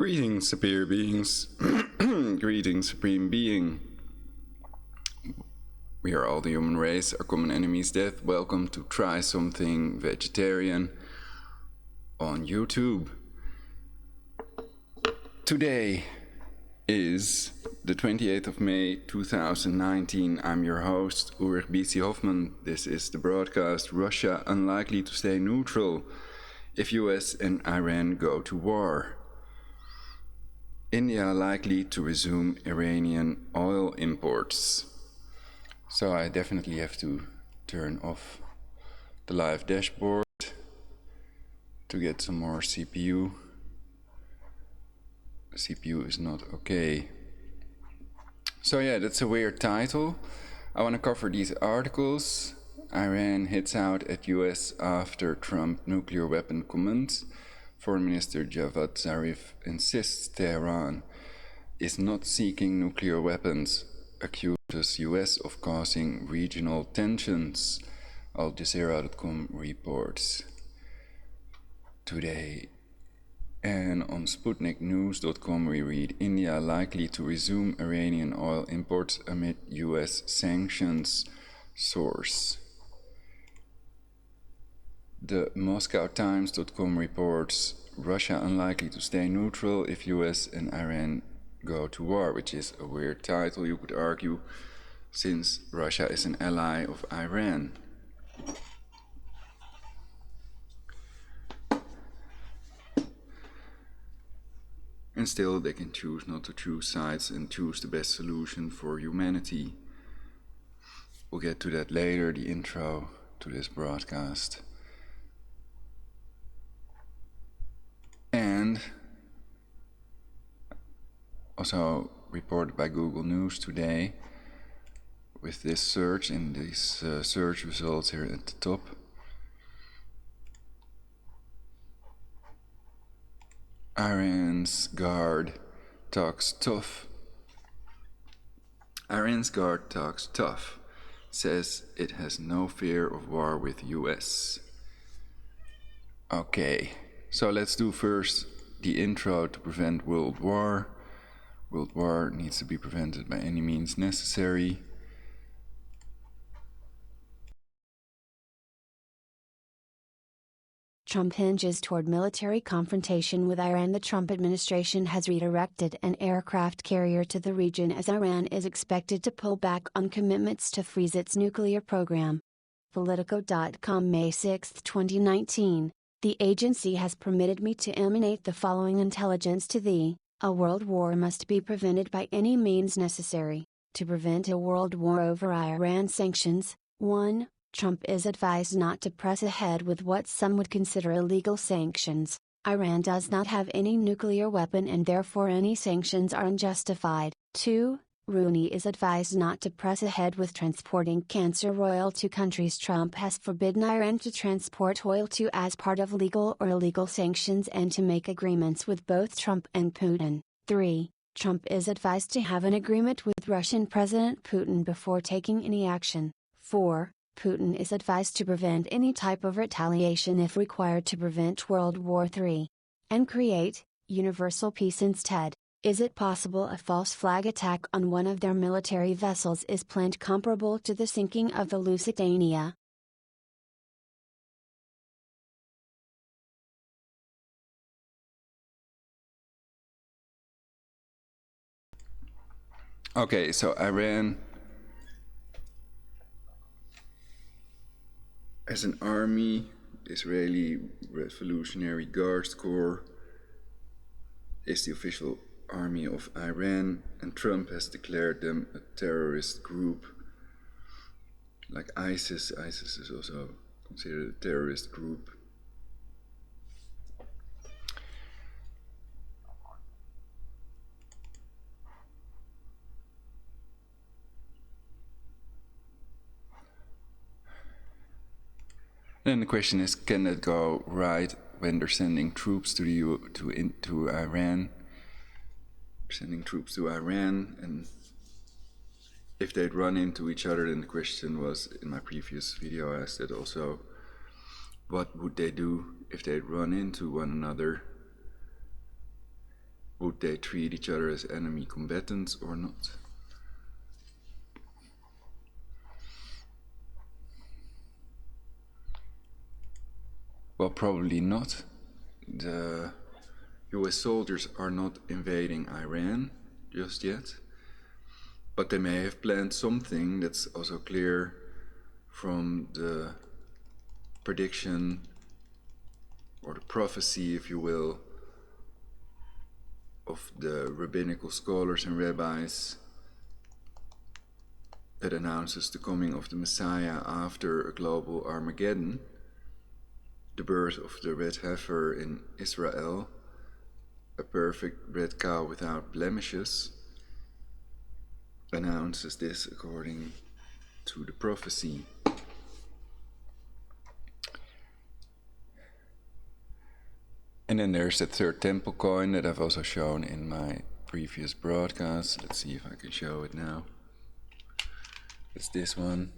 Greetings, superior beings. Greetings, supreme being. We are all the human race. Our common enemy is death. Welcome to Try Something Vegetarian on YouTube. Today is the 28th of May 2019. I'm your host, Ulrich B.C. Hoffman. This is the broadcast. Russia unlikely to stay neutral if US and Iran go to war. India likely to resume Iranian oil imports. So I definitely have to turn off the live dashboard to get some more CPU. CPU is not okay. So yeah, that's a weird title. I want to cover these articles. Iran hits out at US after Trump nuclear weapon comments. Foreign Minister Javad Zarif insists Tehran is not seeking nuclear weapons, accuses US of causing regional tensions. Al Jazeera.com reports today. And on SputnikNews.com we read, India likely to resume Iranian oil imports amid US sanctions. Source. The MoscowTimes.com reports Russia unlikely to stay neutral if US and Iran go to war, which is a weird title, you could argue, since Russia is an ally of Iran. And still they can choose not to choose sides and choose the best solution for humanity. We'll get to that later, the intro to this broadcast. And also reported by Google News today with this search in these search results here at the top. Iran's guard talks tough. Iran's guard talks tough, says it has no fear of war with US. Okay. So let's do first the intro to prevent world war. World war needs to be prevented by any means necessary. Trump hinges toward military confrontation with Iran. The Trump administration has redirected an aircraft carrier to the region as Iran is expected to pull back on commitments to freeze its nuclear program. Politico.com, May 6, 2019. The agency has permitted me to emanate the following intelligence to thee: a world war must be prevented by any means necessary. To prevent a world war over Iran sanctions, 1. Trump is advised not to press ahead with what some would consider illegal sanctions. Iran does not have any nuclear weapon and therefore any sanctions are unjustified. 2. Rooney is advised not to press ahead with transporting cancer oil to countries Trump has forbidden Iran to transport oil to as part of legal or illegal sanctions and to make agreements with both Trump and Putin. 3. Trump is advised to have an agreement with Russian President Putin before taking any action. 4. Putin is advised to prevent any type of retaliation if required to prevent World War III. And create universal peace instead. Is it possible a false flag attack on one of their military vessels is planned comparable to the sinking of the Lusitania? Okay, so Iran as an army, the Israeli Revolutionary Guards Corps is the official army of Iran, and Trump has declared them a terrorist group like ISIS. ISIS is also considered a terrorist group. Then the question is, can that go right when they're sending troops to Iran? Sending troops to Iran, and if they'd run into each other, then the question was, in my previous video I asked it also, what would they do if they'd run into one another? would they treat each other as enemy combatants or not? Well, probably not. The US soldiers are not invading Iran just yet, but they may have planned something. That's also clear from the prediction, or the prophecy, if you will, of the rabbinical scholars and rabbis that announces the coming of the Messiah after a global Armageddon, the birth of the red heifer in Israel, a perfect red cow without blemishes, announces this according to the prophecy. And then there's that third temple coin that I've also shown in my previous broadcast. Let's see if I can show it now. It's this one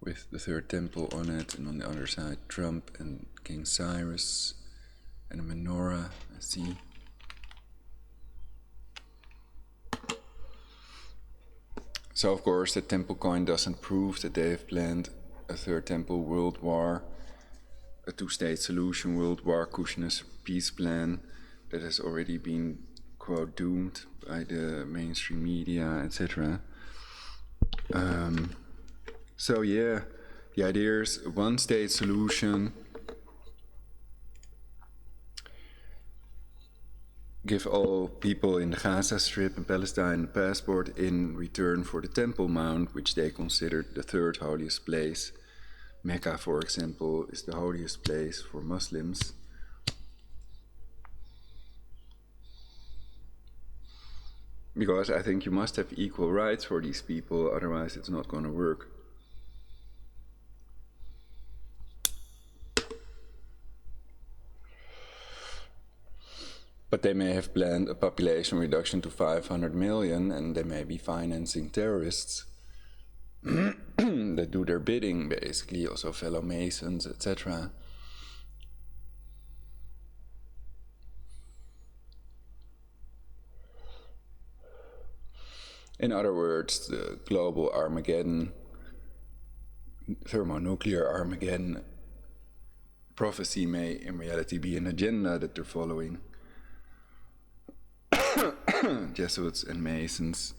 with the third temple on it, and on the other side Trump and King Cyrus and a menorah, I see. So of course the temple coin doesn't prove that they have planned a third temple world war, a two-state solution world war, Kushner's peace plan that has already been, quote, doomed by the mainstream media, etc. So yeah, the idea is a one-state solution. Give all people in the Gaza Strip and Palestine a passport in return for the Temple Mount, which they considered the third holiest place. Mecca, for example, is the holiest place for Muslims. Because I think you must have equal rights for these people, otherwise it's not going to work. But they may have planned a population reduction to 500 million, and they may be financing terrorists that do their bidding, basically, also fellow Masons, etc. In other words, the global Armageddon, thermonuclear Armageddon prophecy may in reality be an agenda that they're following. Jesuits and Masons,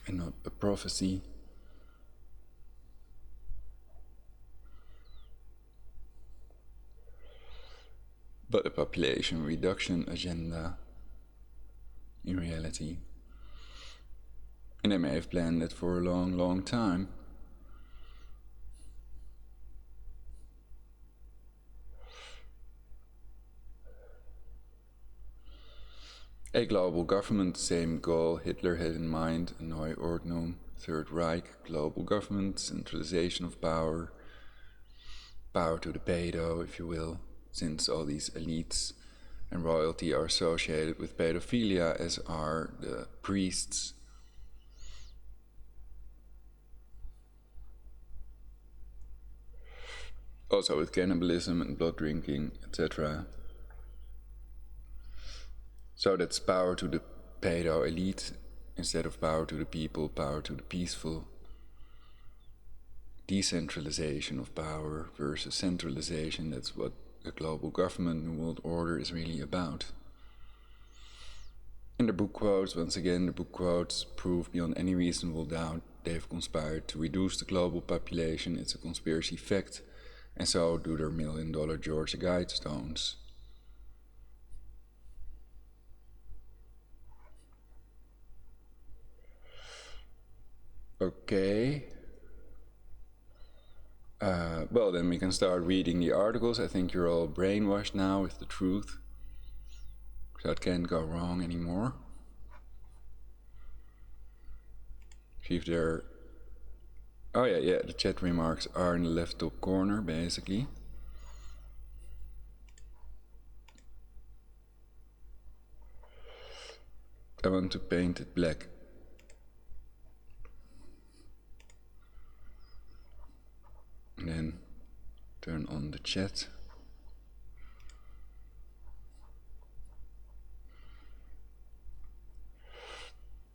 and not a prophecy. But a population reduction agenda in reality. And they may have planned it for a long, long time. A global government, same goal Hitler had in mind, a Neue Ordnung, Third Reich, global government, centralization of power, power to the pedo, if you will, since all these elites and royalty are associated with pedophilia, as are the priests. Also with cannibalism and blood drinking, etc. So that's power to the pedo elite instead of power to the people, power to the peaceful. Decentralization of power versus centralization, that's what a global government, New World Order is really about. In the book quotes, once again, the book quotes prove beyond any reasonable doubt they've conspired to reduce the global population. It's a conspiracy fact, and so do their $1 million Georgia Guidestones. Okay. Well, then we can start reading the articles. I think you're all brainwashed now with the truth, so it can't go wrong anymore. See if they're... Oh yeah, the chat remarks are in the left top corner, basically. I want to paint it black. And then turn on the chat.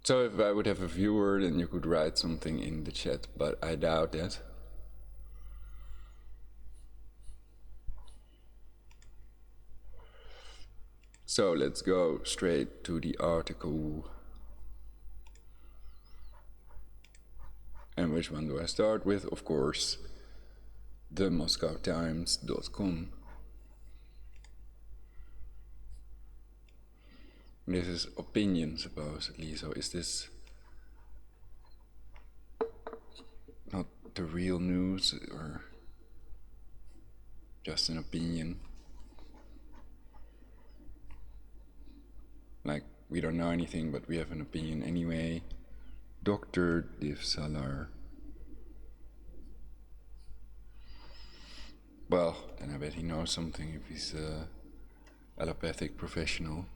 So if I would have a viewer, then you could write something in the chat, but I doubt that. So let's go straight to the article. And which one do I start with? Of course, the MoscowTimes.com. This is opinion, supposedly, so is this not the real news, or just an opinion? Like, we don't know anything, but we have an opinion anyway. Dr. Divsalar. Well, then I bet he knows something if he's a allopathic professional.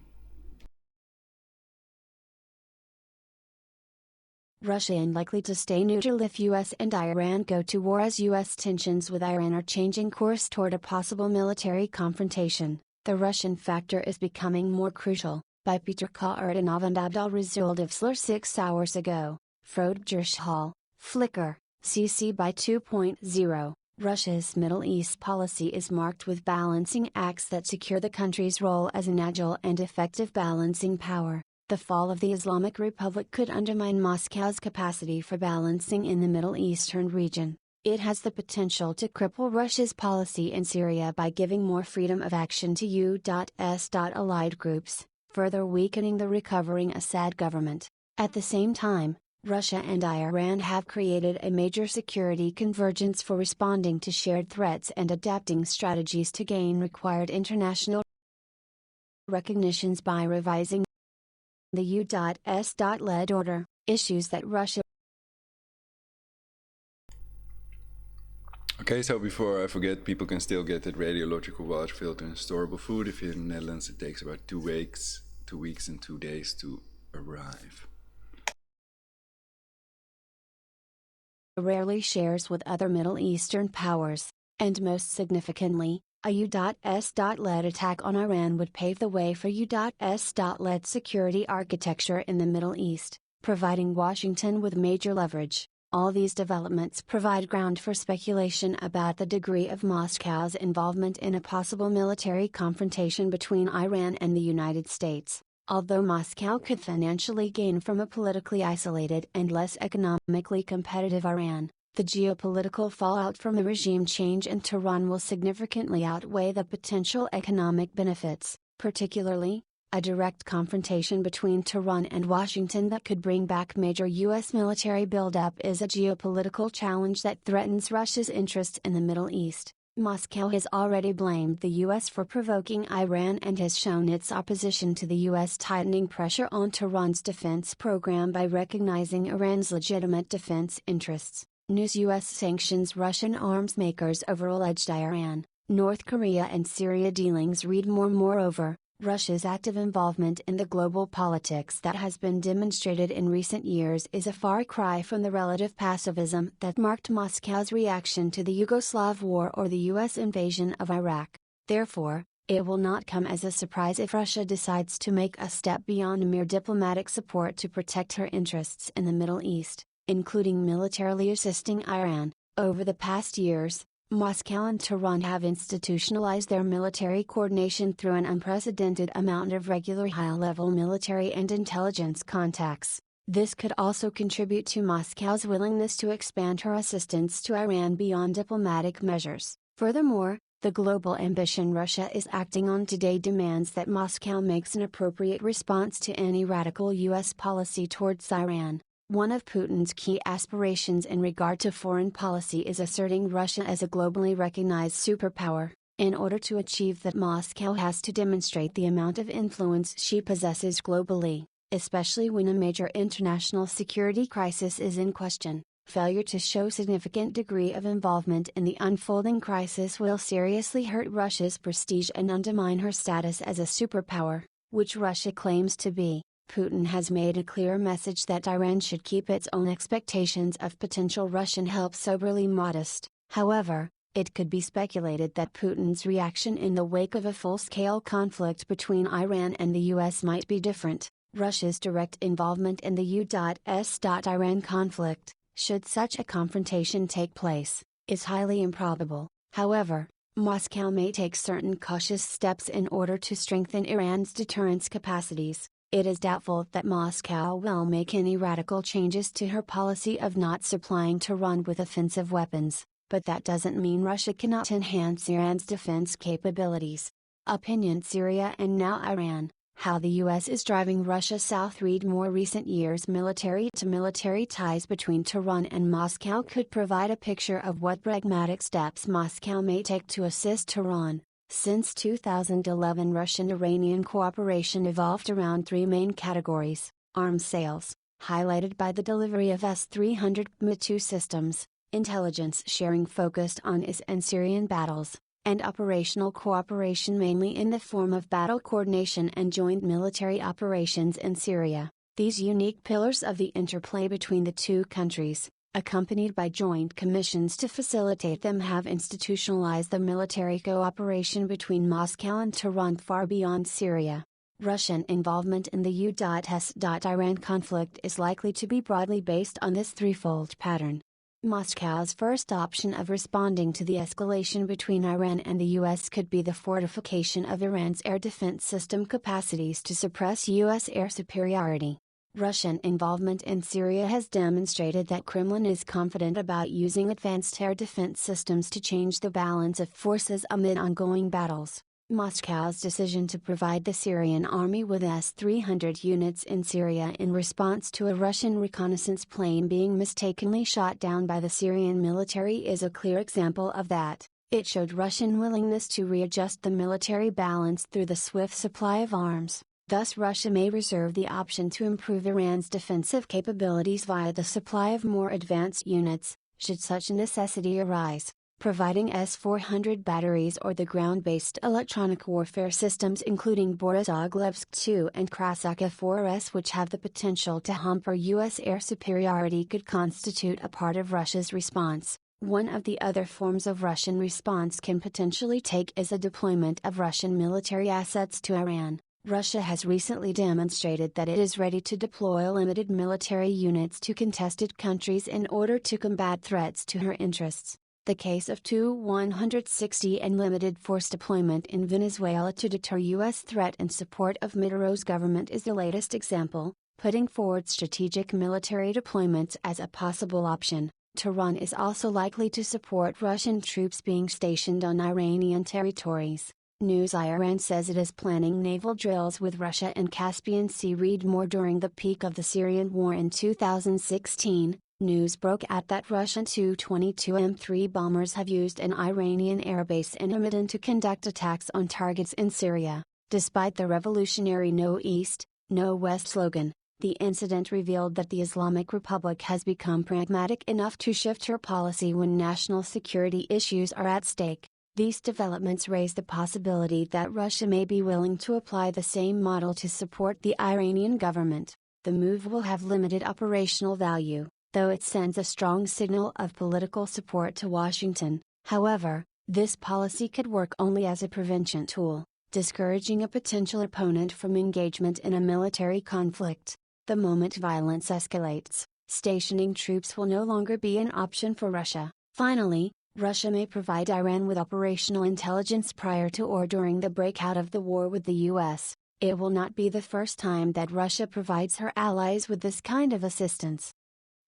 Russia unlikely to stay neutral if US and Iran go to war as US tensions with Iran are changing course toward a possible military confrontation. The Russian factor is becoming more crucial, by Peter Karatanov and Abdul Razul Divslar 6 hours ago. Frodgershall, Flickr, CC by 2.0. Russia's Middle East policy is marked with balancing acts that secure the country's role as an agile and effective balancing power. The fall of the Islamic Republic could undermine Moscow's capacity for balancing in the Middle Eastern region. It has the potential to cripple Russia's policy in Syria by giving more freedom of action to U.S. allied groups, further weakening the recovering Assad government. At the same time, Russia and Iran have created a major security convergence for responding to shared threats and adapting strategies to gain required international recognitions by revising the U.S.-led order, issues that Russia. Okay, so before I forget, people can still get that radiological water filter and storable food. If you're in the Netherlands, it takes about 2 weeks and 2 days to arrive. Rarely shares with other Middle Eastern powers, and most significantly, a U.S.-led attack on Iran would pave the way for U.S.-led security architecture in the Middle East, providing Washington with major leverage. All these developments provide ground for speculation about the degree of Moscow's involvement in a possible military confrontation between Iran and the United States. Although Moscow could financially gain from a politically isolated and less economically competitive Iran, the geopolitical fallout from a regime change in Tehran will significantly outweigh the potential economic benefits, particularly, a direct confrontation between Tehran and Washington that could bring back major U.S. military buildup is a geopolitical challenge that threatens Russia's interests in the Middle East. Moscow has already blamed the U.S. for provoking Iran and has shown its opposition to the U.S. tightening pressure on Tehran's defense program by recognizing Iran's legitimate defense interests. News: U.S. sanctions Russian arms makers over alleged Iran, North Korea and Syria dealings. Read more. Moreover, Russia's active involvement in the global politics that has been demonstrated in recent years is a far cry from the relative passivism that marked Moscow's reaction to the Yugoslav War or the U.S. invasion of Iraq. Therefore, it will not come as a surprise if Russia decides to make a step beyond mere diplomatic support to protect her interests in the Middle East, including militarily assisting Iran. Over the past years, Moscow and Tehran have institutionalized their military coordination through an unprecedented amount of regular high-level military and intelligence contacts. This could also contribute to Moscow's willingness to expand her assistance to Iran beyond diplomatic measures. Furthermore, the global ambition Russia is acting on today demands that Moscow makes an appropriate response to any radical U.S. policy towards Iran. One of Putin's key aspirations in regard to foreign policy is asserting Russia as a globally recognized superpower. In order to achieve that, Moscow has to demonstrate the amount of influence she possesses globally, especially when a major international security crisis is in question. Failure to show significant degree of involvement in the unfolding crisis will seriously hurt Russia's prestige and undermine her status as a superpower, which Russia claims to be. Putin has made a clear message that Iran should keep its own expectations of potential Russian help soberly modest. However, it could be speculated that Putin's reaction in the wake of a full-scale conflict between Iran and the US might be different. Russia's direct involvement in the U.S.-Iran conflict, should such a confrontation take place, is highly improbable. However, Moscow may take certain cautious steps in order to strengthen Iran's deterrence capacities. It is doubtful that Moscow will make any radical changes to her policy of not supplying Tehran with offensive weapons, but that doesn't mean Russia cannot enhance Iran's defense capabilities. Opinion: Syria and now Iran. How the U.S. is driving Russia south. Read more. Recent years' military-to-military ties between Tehran and Moscow could provide a picture of what pragmatic steps Moscow may take to assist Tehran. Since 2011, Russian-Iranian cooperation evolved around three main categories: arms sales, highlighted by the delivery of S-300 M2 systems, intelligence sharing focused on IS and Syrian battles, and operational cooperation mainly in the form of battle coordination and joint military operations in Syria. These unique pillars of the interplay between the two countries, accompanied by joint commissions to facilitate them, have institutionalized the military cooperation between Moscow and Tehran far beyond Syria. Russian involvement in the U.S.-Iran conflict is likely to be broadly based on this threefold pattern. Moscow's first option of responding to the escalation between Iran and the U.S. could be the fortification of Iran's air defense system capacities to suppress U.S. air superiority. Russian involvement in Syria has demonstrated that Kremlin is confident about using advanced air defense systems to change the balance of forces amid ongoing battles. Moscow's decision to provide the Syrian army with S-300 units in Syria in response to a Russian reconnaissance plane being mistakenly shot down by the Syrian military is a clear example of that. It showed Russian willingness to readjust the military balance through the swift supply of arms. Thus, Russia may reserve the option to improve Iran's defensive capabilities via the supply of more advanced units, should such a necessity arise. Providing S-400 batteries or the ground-based electronic warfare systems including Borisov-2 and Krasukha-4S, which have the potential to hamper U.S. air superiority, could constitute a part of Russia's response. One of the other forms of Russian response can potentially take is a deployment of Russian military assets to Iran. Russia has recently demonstrated that it is ready to deploy limited military units to contested countries in order to combat threats to her interests. The case of Tu-160 and limited force deployment in Venezuela to deter U.S. threat in support of Maduro's government is the latest example, putting forward strategic military deployments as a possible option. Tehran is also likely to support Russian troops being stationed on Iranian territories. News: Iran says it is planning naval drills with Russia in Caspian Sea. Read more. During the peak of the Syrian war in 2016, news broke out that Russian Tu-22 M3 bombers have used an Iranian airbase in Hamadan to conduct attacks on targets in Syria. Despite the revolutionary "No East, No West" slogan, the incident revealed that the Islamic Republic has become pragmatic enough to shift her policy when national security issues are at stake. These developments raise the possibility that Russia may be willing to apply the same model to support the Iranian government. The move will have limited operational value, though it sends a strong signal of political support to Washington. However, this policy could work only as a prevention tool, discouraging a potential opponent from engagement in a military conflict. The moment violence escalates, stationing troops will no longer be an option for Russia. Finally, Russia may provide Iran with operational intelligence prior to or during the breakout of the war with the U.S. It will not be the first time that Russia provides her allies with this kind of assistance.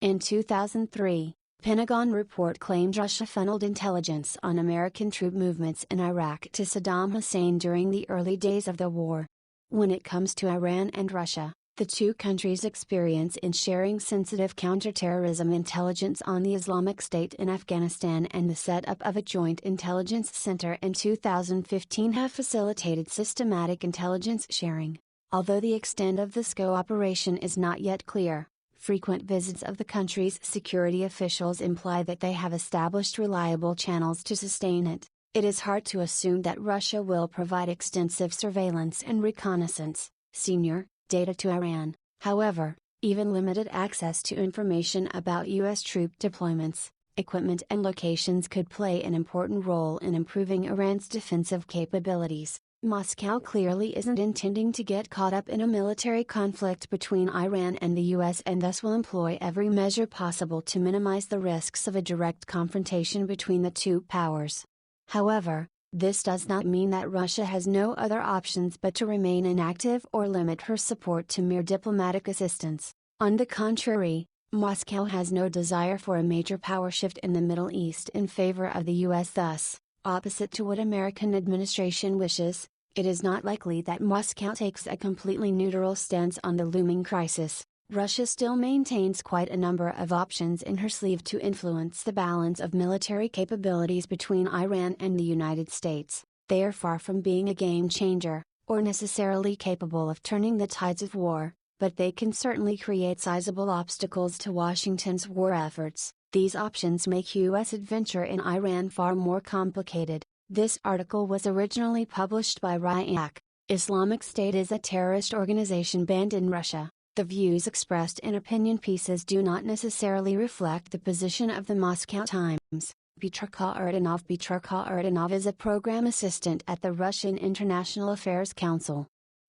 In 2003, Pentagon report claimed Russia funneled intelligence on American troop movements in Iraq to Saddam Hussein during the early days of the war. When it comes to Iran and Russia, the two countries' experience in sharing sensitive counterterrorism intelligence on the Islamic State in Afghanistan and the setup of a joint intelligence center in 2015 have facilitated systematic intelligence sharing. Although the extent of this cooperation is not yet clear, frequent visits of the country's security officials imply that they have established reliable channels to sustain it. It is hard to assume that Russia will provide extensive surveillance and reconnaissance, senior data to Iran. However, even limited access to information about U.S. troop deployments, equipment and locations could play an important role in improving Iran's defensive capabilities. Moscow clearly isn't intending to get caught up in a military conflict between Iran and the US and thus will employ every measure possible to minimize the risks of a direct confrontation between the two powers. However, this does not mean that Russia has no other options but to remain inactive or limit her support to mere diplomatic assistance. On the contrary, Moscow has no desire for a major power shift in the Middle East in favor of the US. Thus, opposite to what American administration wishes, it is not likely that Moscow takes a completely neutral stance on the looming crisis. Russia still maintains quite a number of options in her sleeve to influence the balance of military capabilities between Iran and the United States. They are far from being a game changer, or necessarily capable of turning the tides of war, but they can certainly create sizable obstacles to Washington's war efforts. These options make U.S. adventure in Iran far more complicated. This article was originally published by Ryak. Islamic State is a terrorist organization banned in Russia. The views expressed in opinion pieces do not necessarily reflect the position of the Moscow Times. Petrarca Erdanov is a program assistant at the Russian International Affairs Council.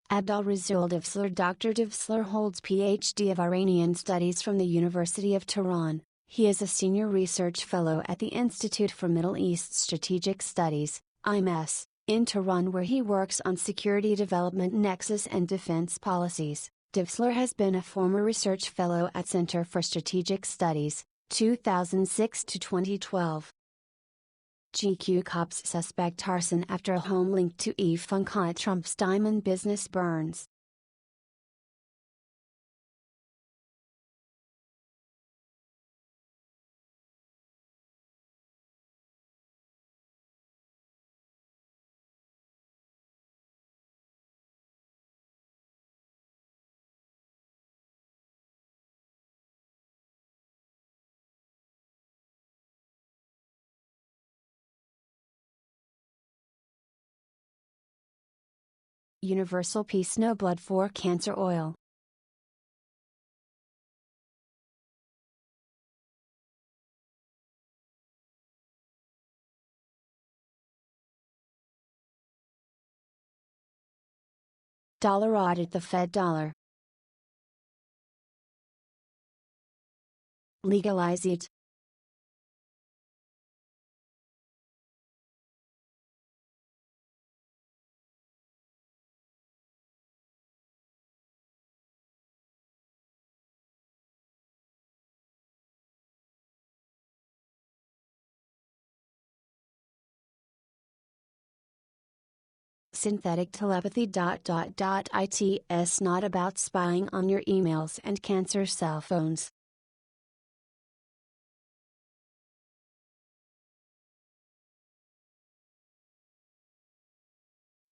Abdulrazul Divsler Dr. Divsler holds Ph.D. of Iranian Studies from the University of Tehran. He is a senior research fellow at the Institute for Middle East Strategic Studies, IMS, in Tehran, where he works on security development nexus and defense policies. Divsler has been a former research fellow at Center for Strategic Studies, 2006 to 2012. GQ cops suspect arson after a home linked to Ivanka Trump's diamond business burns. Universal Peace No Blood for Cancer Oil. Dollar audit the Fed dollar. Legalize it. Synthetic telepathy. It's not about spying on your emails and cancer cell phones.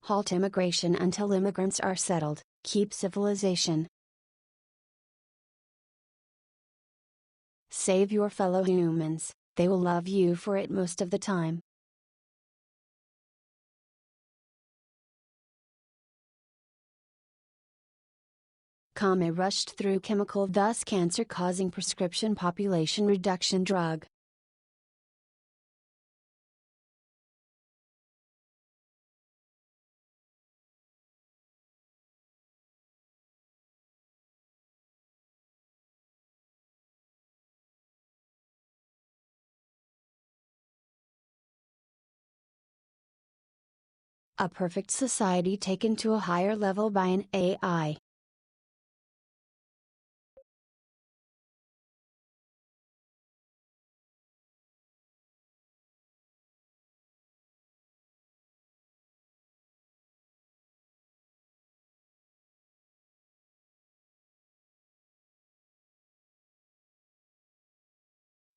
Halt immigration until immigrants are settled. Keep civilization. Save your fellow humans, they will love you for it most of the time. Comet rushed through chemical, thus cancer-causing prescription population reduction drug. A perfect society taken to a higher level by an AI.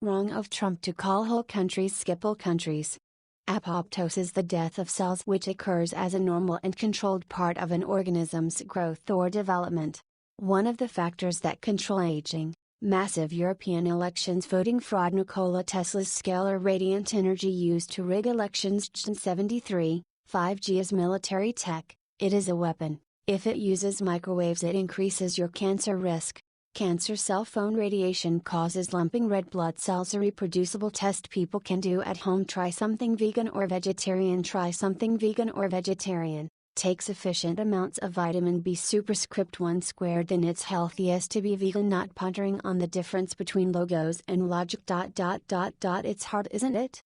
Wrong of Trump to call whole countries skipple countries. Apoptosis is the death of cells which occurs as a normal and controlled part of an organism's growth or development. One of the factors that control aging, massive European elections voting fraud. Nikola Tesla's scalar radiant energy used to rig elections. 73, 5G is military tech, it is a weapon. If it uses microwaves, it increases your cancer risk. Cancer cell phone radiation causes lumping red blood cells. A reproducible test people can do at home. Try something vegan or vegetarian. Try something vegan or vegetarian. Take sufficient amounts of vitamin B superscript 1 squared. Then it's healthiest to be vegan. Not pondering on the difference between logos and logic. It's hard, isn't it?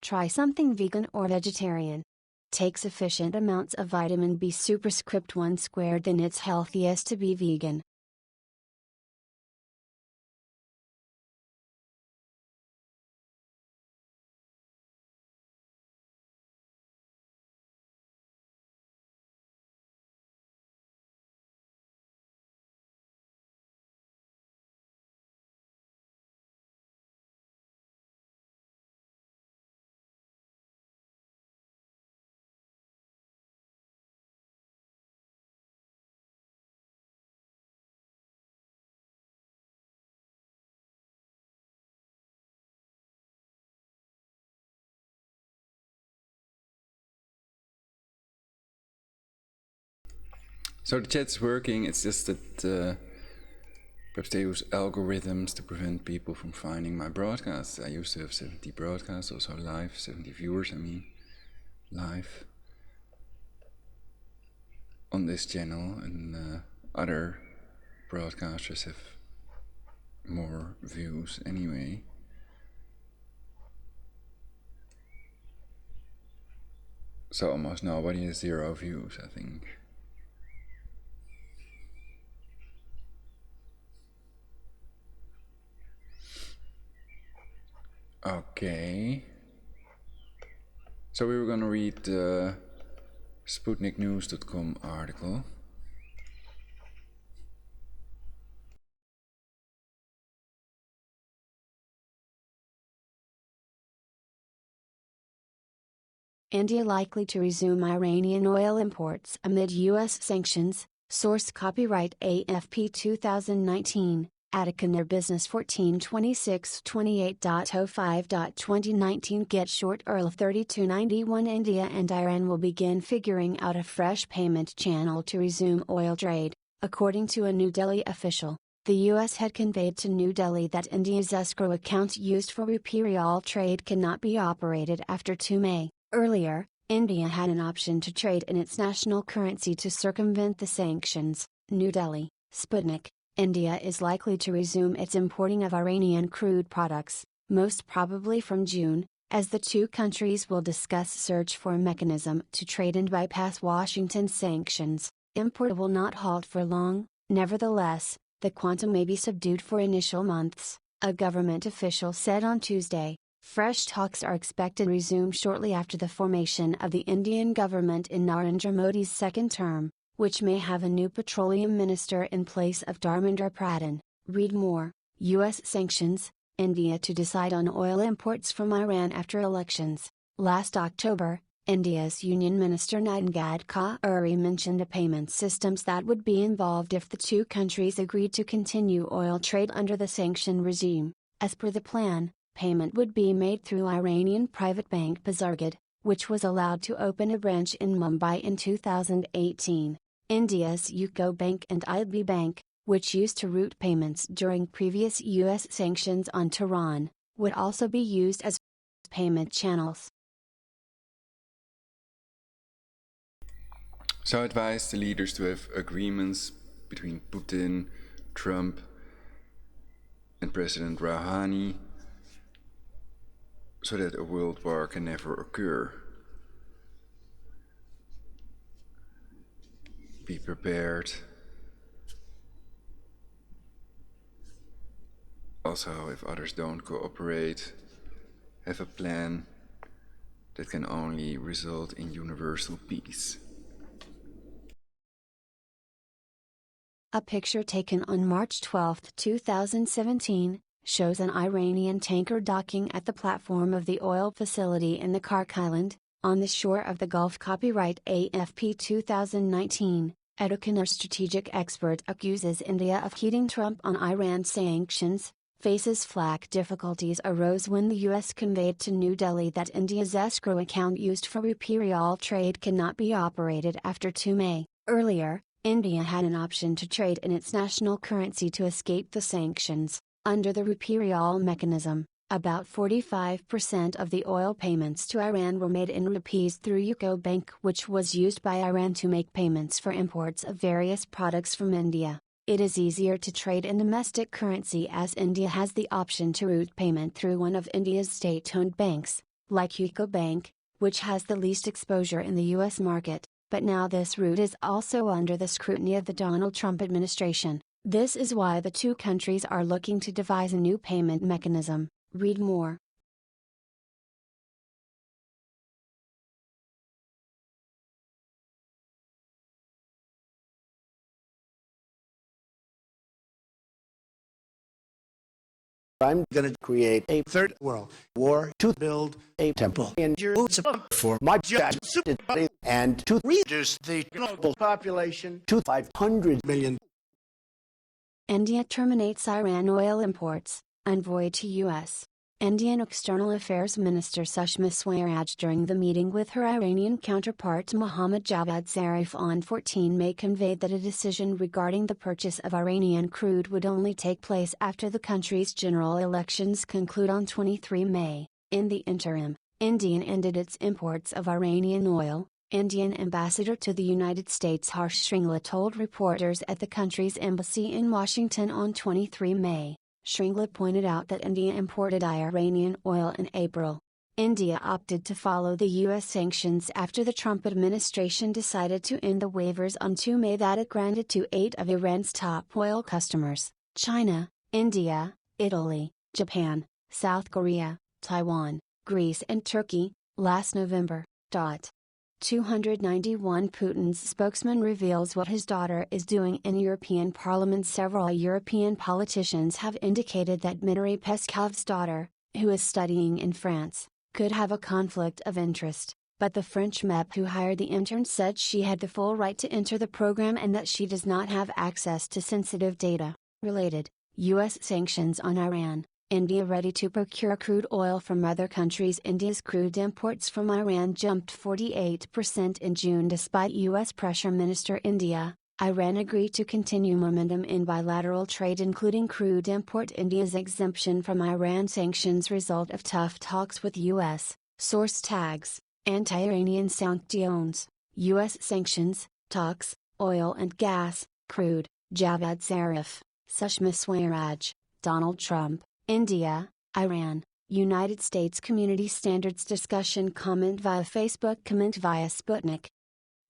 Try something vegan or vegetarian. Take sufficient amounts of vitamin B superscript 1 squared. Then it's healthiest to be vegan. So the chat's working, it's just that perhaps they use algorithms to prevent people from finding my broadcasts. I used to have 70 broadcasts, also live, 70 viewers, I mean, live on this channel, and other broadcasters have more views anyway. So almost nobody has 0 views, I think. Okay. So we were gonna read the SputnikNews.com article. India likely to resume Iranian oil imports amid U.S. sanctions. Source copyright AFP 2019, Attica Business 14/26/28.05.2019. Get short Earl 3291. India and Iran will begin figuring out a fresh payment channel to resume oil trade, according to a New Delhi official. The U.S. had conveyed to New Delhi that India's escrow account used for rupee rial trade cannot be operated after 2 May. Earlier, India had an option to trade in its national currency to circumvent the sanctions. New Delhi, Sputnik. India is likely to resume its importing of Iranian crude products, most probably from June, as the two countries will discuss search for a mechanism to trade and bypass Washington's sanctions. Import will not halt for long. Nevertheless, the quantum may be subdued for initial months, a government official said on Tuesday. Fresh talks are expected to resume shortly after the formation of the Indian government in Narendra Modi's second term, which may have a new petroleum minister in place of Dharmendra Pradhan. Read more. U.S. sanctions, India to decide on oil imports from Iran after elections. Last October, India's Union Minister Nitin Gadkari mentioned a payment systems that would be involved if the two countries agreed to continue oil trade under the sanction regime. As per the plan, payment would be made through Iranian private bank Bazargad, which was allowed to open a branch in Mumbai in 2018. India's UCO Bank and IB Bank, which used to route payments during previous U.S. sanctions on Tehran, would also be used as payment channels. So I advised the leaders to have agreements between Putin, Trump, and President Rouhani, so that a world war can never occur. Be prepared. Also, if others don't cooperate, have a plan that can only result in universal peace. A picture taken on March 12, 2017, shows an Iranian tanker docking at the platform of the oil facility in the Kark Island, on the shore of the Gulf. Copyright AFP 2019, Edukiner strategic expert accuses India of heeding Trump on Iran sanctions, faces flak. Difficulties arose when the U.S. conveyed to New Delhi that India's escrow account used for rupee rial trade cannot be operated after 2 May. Earlier, India had an option to trade in its national currency to escape the sanctions, under the rupee rial mechanism. About 45% of the oil payments to Iran were made in rupees through UCO Bank, which was used by Iran to make payments for imports of various products from India. It is easier to trade in domestic currency as India has the option to route payment through one of India's state-owned banks, like UCO Bank, which has the least exposure in the US market, but now this route is also under the scrutiny of the Donald Trump administration. This is why the two countries are looking to devise a new payment mechanism. Read more. I'm going to create a third world war to build a temple in Jerusalem for my judgment and to reduce the global population to 500 million. India terminates Iran oil imports, envoy to U.S. Indian External Affairs Minister Sushma Swaraj during the meeting with her Iranian counterpart Mohammad Javad Zarif on 14 May conveyed that a decision regarding the purchase of Iranian crude would only take place after the country's general elections conclude on 23 May. In the interim, India ended its imports of Iranian oil. Indian ambassador to the United States Harsh Shringla told reporters at the country's embassy in Washington on 23 May. Shringla pointed out that India imported Iranian oil in April. India opted to follow the U.S. sanctions after the Trump administration decided to end the waivers on 2 May that it granted to 8 of Iran's top oil customers: China, India, Italy, Japan, South Korea, Taiwan, Greece and Turkey, last November. 291 Putin's spokesman reveals what his daughter is doing in European Parliament. Several European politicians have indicated that Dmitry Peskov's daughter, who is studying in France, could have a conflict of interest, but the French MEP who hired the intern said she had the full right to enter the program and that she does not have access to sensitive data. Related, U.S. sanctions on Iran. India ready to procure crude oil from other countries. India's crude imports from Iran jumped 48% in June despite U.S. pressure. Minister India, Iran agreed to continue momentum in bilateral trade including crude import. India's exemption from Iran sanctions result of tough talks with U.S. Source tags, anti-Iranian sanctions, U.S. sanctions, talks, oil and gas, crude, Javad Zarif, Sushma Swaraj, Donald Trump. India, Iran, United States Community Standards discussion. Comment via Facebook. Comment via Sputnik.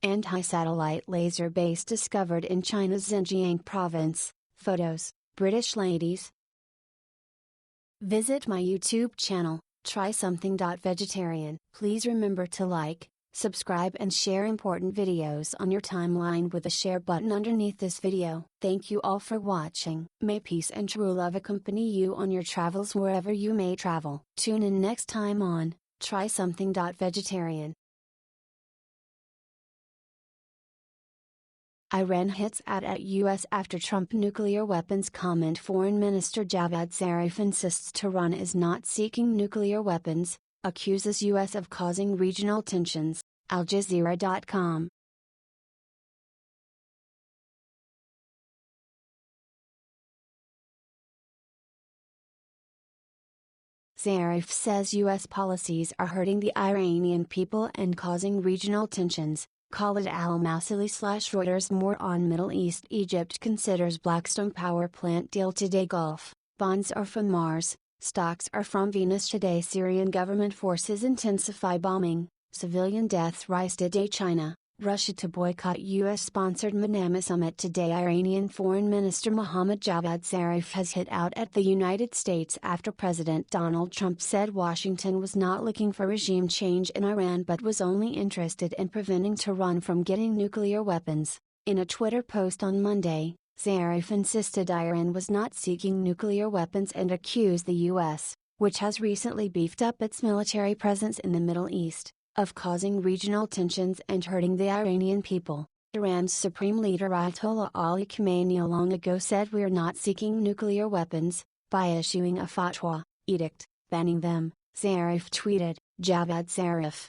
Anti-satellite laser base discovered in China's Xinjiang province. Photos, British ladies. Visit my YouTube channel, Try Something.Vegetarian. Please remember to like, subscribe and share important videos on your timeline with the share button underneath this video. Thank you all for watching. May peace and true love accompany you on your travels wherever you may travel. Tune in next time on Try Something.Vegetarian. Iran hits out at U.S. after Trump nuclear weapons comment. Foreign Minister Javad Zarif insists Tehran is not seeking nuclear weapons, accuses U.S. of causing regional tensions. AlJazeera.com. Zarif says U.S. policies are hurting the Iranian people and causing regional tensions. Khalid al-Mausili/Reuters. More on Middle East. Egypt considers Blackstone power plant deal today. Gulf bonds are from Mars, stocks are from Venus today. Syrian government forces intensify bombing, civilian deaths rise today. China, Russia to boycott U.S.-sponsored Manama summit today. Iranian Foreign Minister Mohammad Javad Zarif has hit out at the United States after President Donald Trump said Washington was not looking for regime change in Iran but was only interested in preventing Tehran from getting nuclear weapons. In a Twitter post on Monday, Zarif insisted Iran was not seeking nuclear weapons and accused the U.S., which has recently beefed up its military presence in the Middle East, of causing regional tensions and hurting the Iranian people. Iran's Supreme Leader Ayatollah Ali Khamenei long ago said we're not seeking nuclear weapons, by issuing a fatwa, edict, banning them, Zarif tweeted. Javad Zarif.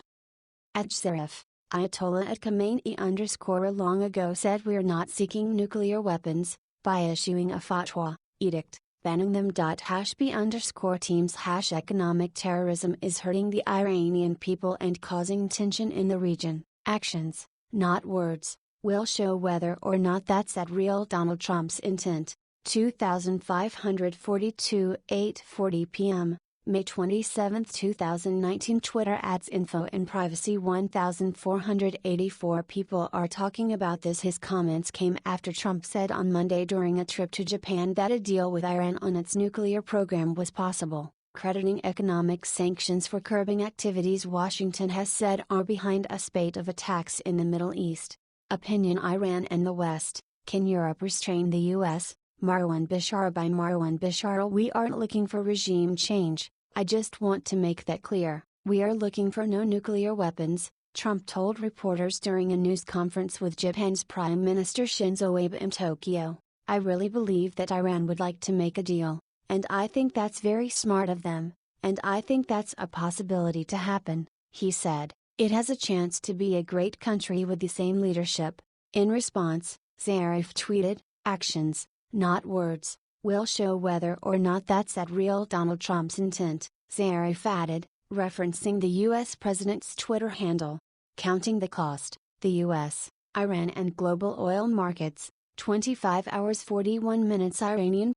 At Zarif, Ayatollah at Khamenei long ago said we're not seeking nuclear weapons, by issuing a fatwa, edict, banning them. #B_teams #economic terrorism is hurting the Iranian people and causing tension in the region. Actions, not words, will show whether or not that's at real Donald Trump's intent. 2542 8:40 p.m. May 27, 2019. Twitter adds info and privacy. 1,484 people are talking about this. His comments came after Trump said on Monday during a trip to Japan that a deal with Iran on its nuclear program was possible, crediting economic sanctions for curbing activities Washington has said are behind a spate of attacks in the Middle East. Opinion: Iran and the West. Can Europe restrain the U.S.? Marwan Bashar. By Marwan Bashar. We aren't looking for regime change. I just want to make that clear. We are looking for no nuclear weapons, Trump told reporters during a news conference with Japan's Prime Minister Shinzo Abe in Tokyo. I really believe that Iran would like to make a deal, and I think that's very smart of them, and I think that's a possibility to happen, he said. It has a chance to be a great country with the same leadership. In response, Zarif tweeted, "Actions, not words, will show whether or not that's at real Donald Trump's intent," Zarif added, referencing the U.S. president's Twitter handle. Counting the cost, the U.S., Iran and global oil markets, 25 hours 41 minutes. Iranian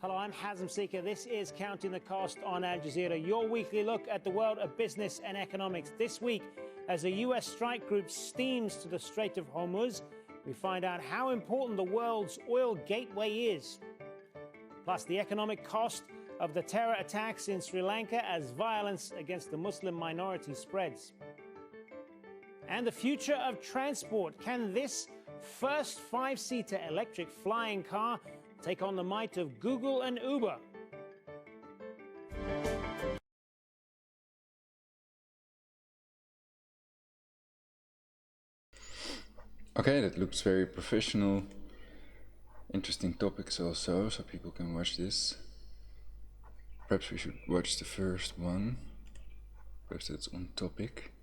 Hello, I'm Hazem Seeker. This is Counting the Cost on Al Jazeera, your weekly look at the world of business and economics. This week, as a U.S. strike group steams to the Strait of Hormuz, we find out how important the world's oil gateway is. Plus, the economic cost of the terror attacks in Sri Lanka as violence against the Muslim minority spreads. And the future of transport. Can this first five-seater electric flying car take on the might of Google and Uber? Okay, that looks very professional. Interesting topics also, so people can watch this. Perhaps we should watch the first one. Perhaps that's on topic.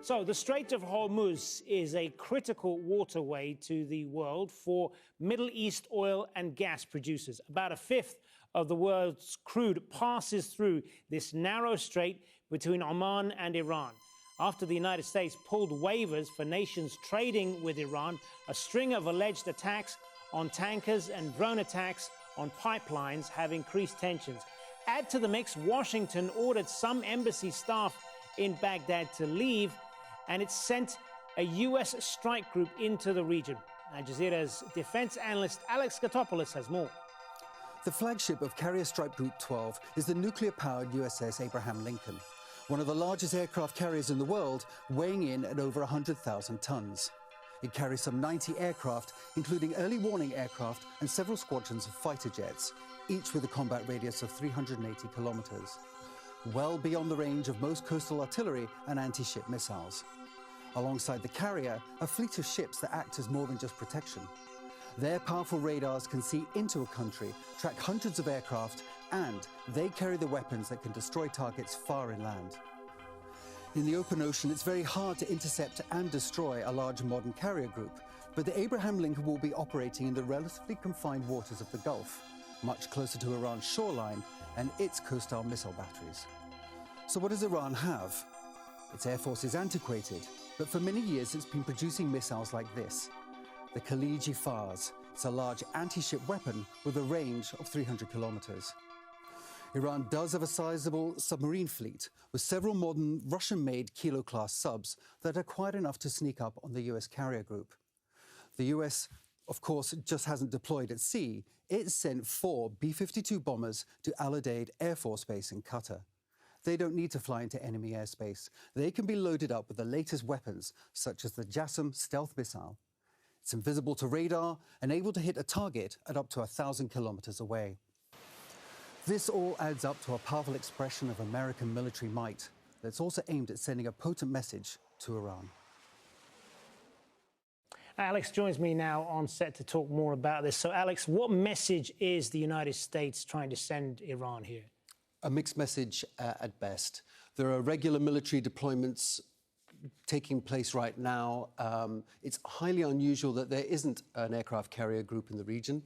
So, the Strait of Hormuz is a critical waterway to the world for Middle East oil and gas producers. About a fifth of the world's crude passes through this narrow strait between Oman and Iran. After the United States pulled waivers for nations trading with Iran, a string of alleged attacks on tankers and drone attacks on pipelines have increased tensions. Add to the mix, Washington ordered some embassy staff in Baghdad to leave, and it sent a U.S. strike group into the region. Al Jazeera's defense analyst Alex Katopoulos has more. The flagship of Carrier Strike Group 12 is the nuclear-powered USS Abraham Lincoln, one of the largest aircraft carriers in the world, weighing in at over 100,000 tons. It carries some 90 aircraft, including early warning aircraft and several squadrons of fighter jets, each with a combat radius of 380 kilometers, well beyond the range of most coastal artillery and anti-ship missiles. Alongside the carrier, a fleet of ships that act as more than just protection. Their powerful radars can see into a country, track hundreds of aircraft, and they carry the weapons that can destroy targets far inland. In the open ocean, it's very hard to intercept and destroy a large modern carrier group, but the Abraham Lincoln will be operating in the relatively confined waters of the Gulf, much closer to Iran's shoreline and its coastal missile batteries. So what does Iran have? Its air force is antiquated, but for many years it's been producing missiles like this. The Khaliji Fars. It's a large anti-ship weapon with a range of 300 kilometers. Iran does have a sizable submarine fleet with several modern Russian-made Kilo-class subs that are quite enough to sneak up on the US carrier group. The US, of course, just hasn't deployed at sea. It sent 4 B-52 bombers to Al Udeid Air Force Base in Qatar. They don't need to fly into enemy airspace. They can be loaded up with the latest weapons, such as the JASSM stealth missile. It's invisible to radar and able to hit a target at up to 1,000 kilometers away. This all adds up to a powerful expression of American military might that's also aimed at sending a potent message to Iran. Alex joins me now on set to talk more about this. So, Alex, what message is the United States trying to send Iran here? A mixed message at best. There are regular military deployments taking place right now. It's highly unusual that there isn't an aircraft carrier group in the region.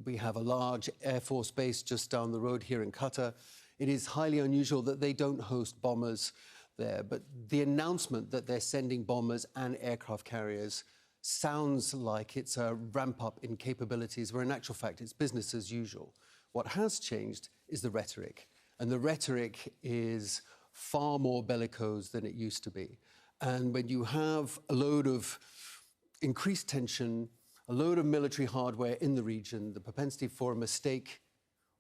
We have a large Air Force base just down the road here in Qatar. It is highly unusual that they don't host bombers there, but the announcement that they're sending bombers and aircraft carriers sounds like it's a ramp up in capabilities, where in actual fact it's business as usual. What has changed is the rhetoric, and the rhetoric is far more bellicose than it used to be. And when you have a load of increased tension, a load of military hardware in the region, the propensity for a mistake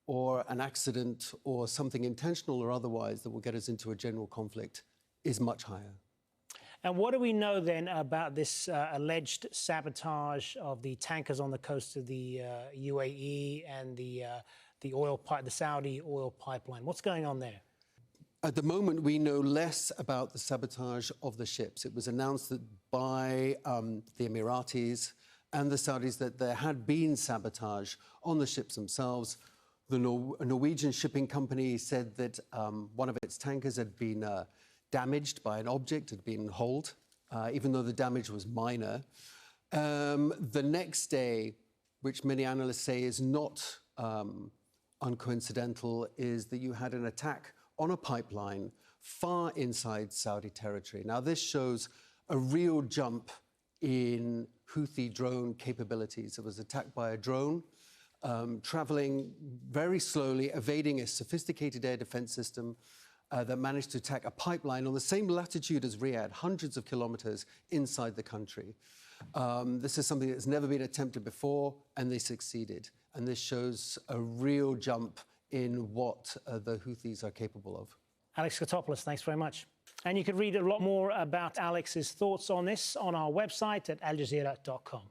or an accident or something intentional or otherwise that will get us into a general conflict is much higher. And what do we know then about this alleged sabotage of the tankers on the coast of the UAE and the Saudi oil pipeline? What's going on there? At the moment, we know less about the sabotage of the ships. It was announced that by the Emiratis and the Saudis that there had been sabotage on the ships themselves. The Norwegian shipping company said that one of its tankers had been damaged by an object, had been holed, even though the damage was minor. The next day, which many analysts say is not uncoincidental, is that you had an attack on a pipeline far inside Saudi territory. Now, this shows a real jump in Houthi drone capabilities. It was attacked by a drone, traveling very slowly, evading a sophisticated air defense system that managed to attack a pipeline on the same latitude as Riyadh, hundreds of kilometers inside the country. This is something that's never been attempted before, and they succeeded. And this shows a real jump in what the Houthis are capable of. Alex Kotopoulos, thanks very much. And you can read a lot more about Alex's thoughts on this on our website at aljazeera.com.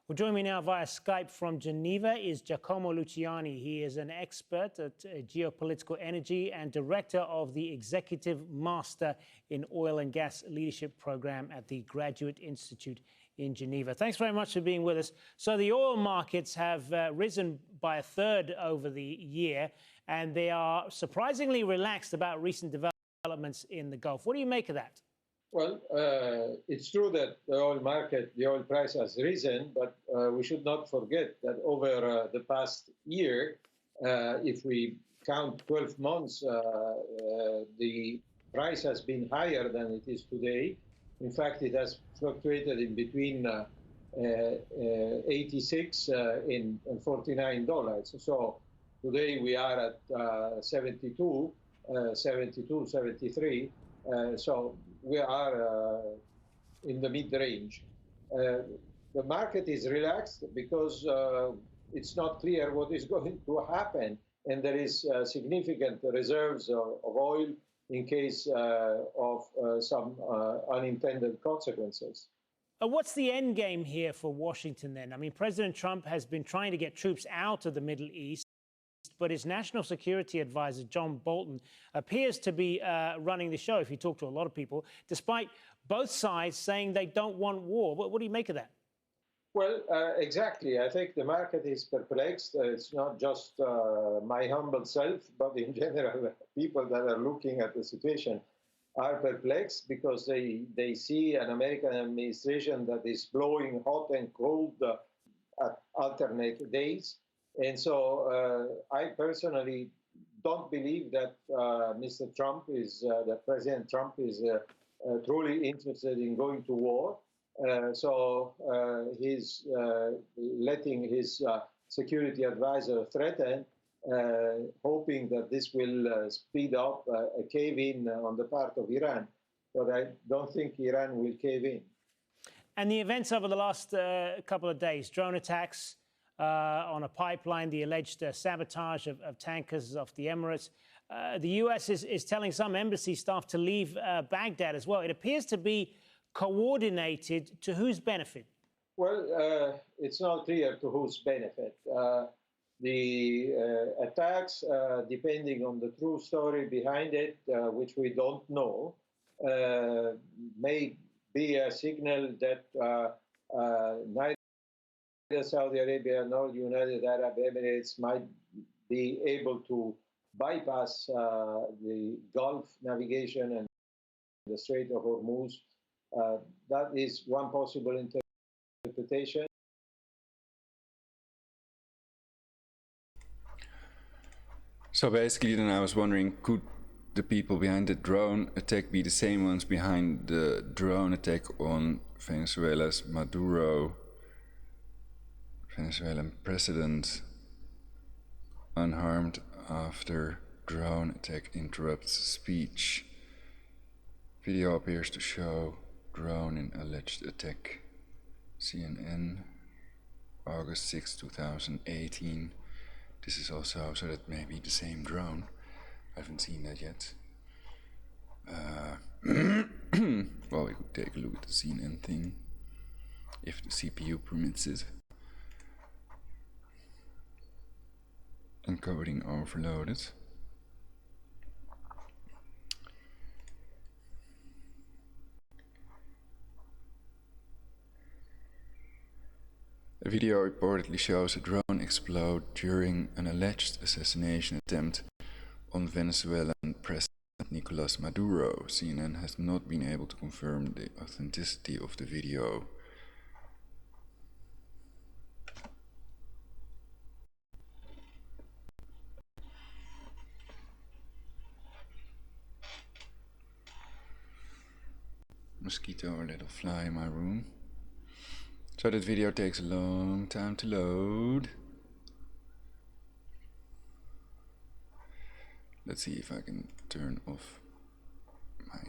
Well, joining me now via Skype from Geneva is Giacomo Luciani. He is an expert at geopolitical energy and director of the Executive Master in Oil and Gas Leadership Program at the Graduate Institute in Geneva. Thanks very much for being with us. So the oil markets have risen by a third over the year, and they are surprisingly relaxed about recent developments in the Gulf. What do you make of that? Well, it's true that the oil market, the oil price has risen, but we should not forget that over the past year, if we count 12 months, the price has been higher than it is today. In fact, it has fluctuated in between $86 and $49. So today we are at 72, 73. So we are in the mid-range. The market is relaxed because it's not clear what is going to happen, and there is significant reserves of oil in case of some unintended consequences. What's the end game here for Washington then? I mean, President Trump has been trying to get troops out of the Middle East, but his national security advisor, John Bolton, appears to be running the show, if you talk to a lot of people, despite both sides saying they don't want war. What do you make of that? Well, exactly. I think the market is perplexed. It's not just my humble self, but in general, people that are looking at the situation are perplexed because they see an American administration that is blowing hot and cold at alternate days. And so I personally don't believe that Mr. Trump is, that President Trump is truly interested in going to war. So he's letting his security advisor threaten, hoping that this will speed up a cave-in on the part of Iran. But I don't think Iran will cave in. And the events over the last couple of days, drone attacks on a pipeline, the alleged sabotage of tankers off the Emirates. The U.S. is telling some embassy staff to leave Baghdad as well. It appears to be coordinated. To whose benefit? Well, it's not clear to whose benefit. the attacks, depending on the true story behind it, which we don't know, may be a signal that neither Saudi Arabia nor the United Arab Emirates might be able to bypass the Gulf navigation and the Strait of Hormuz. That is one possible interpretation. So basically then I was wondering, could the people behind the drone attack be the same ones behind the drone attack on Venezuela's Maduro, Venezuelan president, unharmed after drone attack interrupts speech? Video appears to show drone in alleged attack. CNN, August 6, 2018. This is also, so that may be the same drone. I haven't seen that yet. Well, we could take a look at the CNN thing, if the CPU permits it. Encoding overloaded. A video reportedly shows a drone explode during an alleged assassination attempt on Venezuelan President Nicolas Maduro. CNN has not been able to confirm the authenticity of the video. Mosquito or little fly in my room. So that video takes a long time to load. Let's see if I can turn off my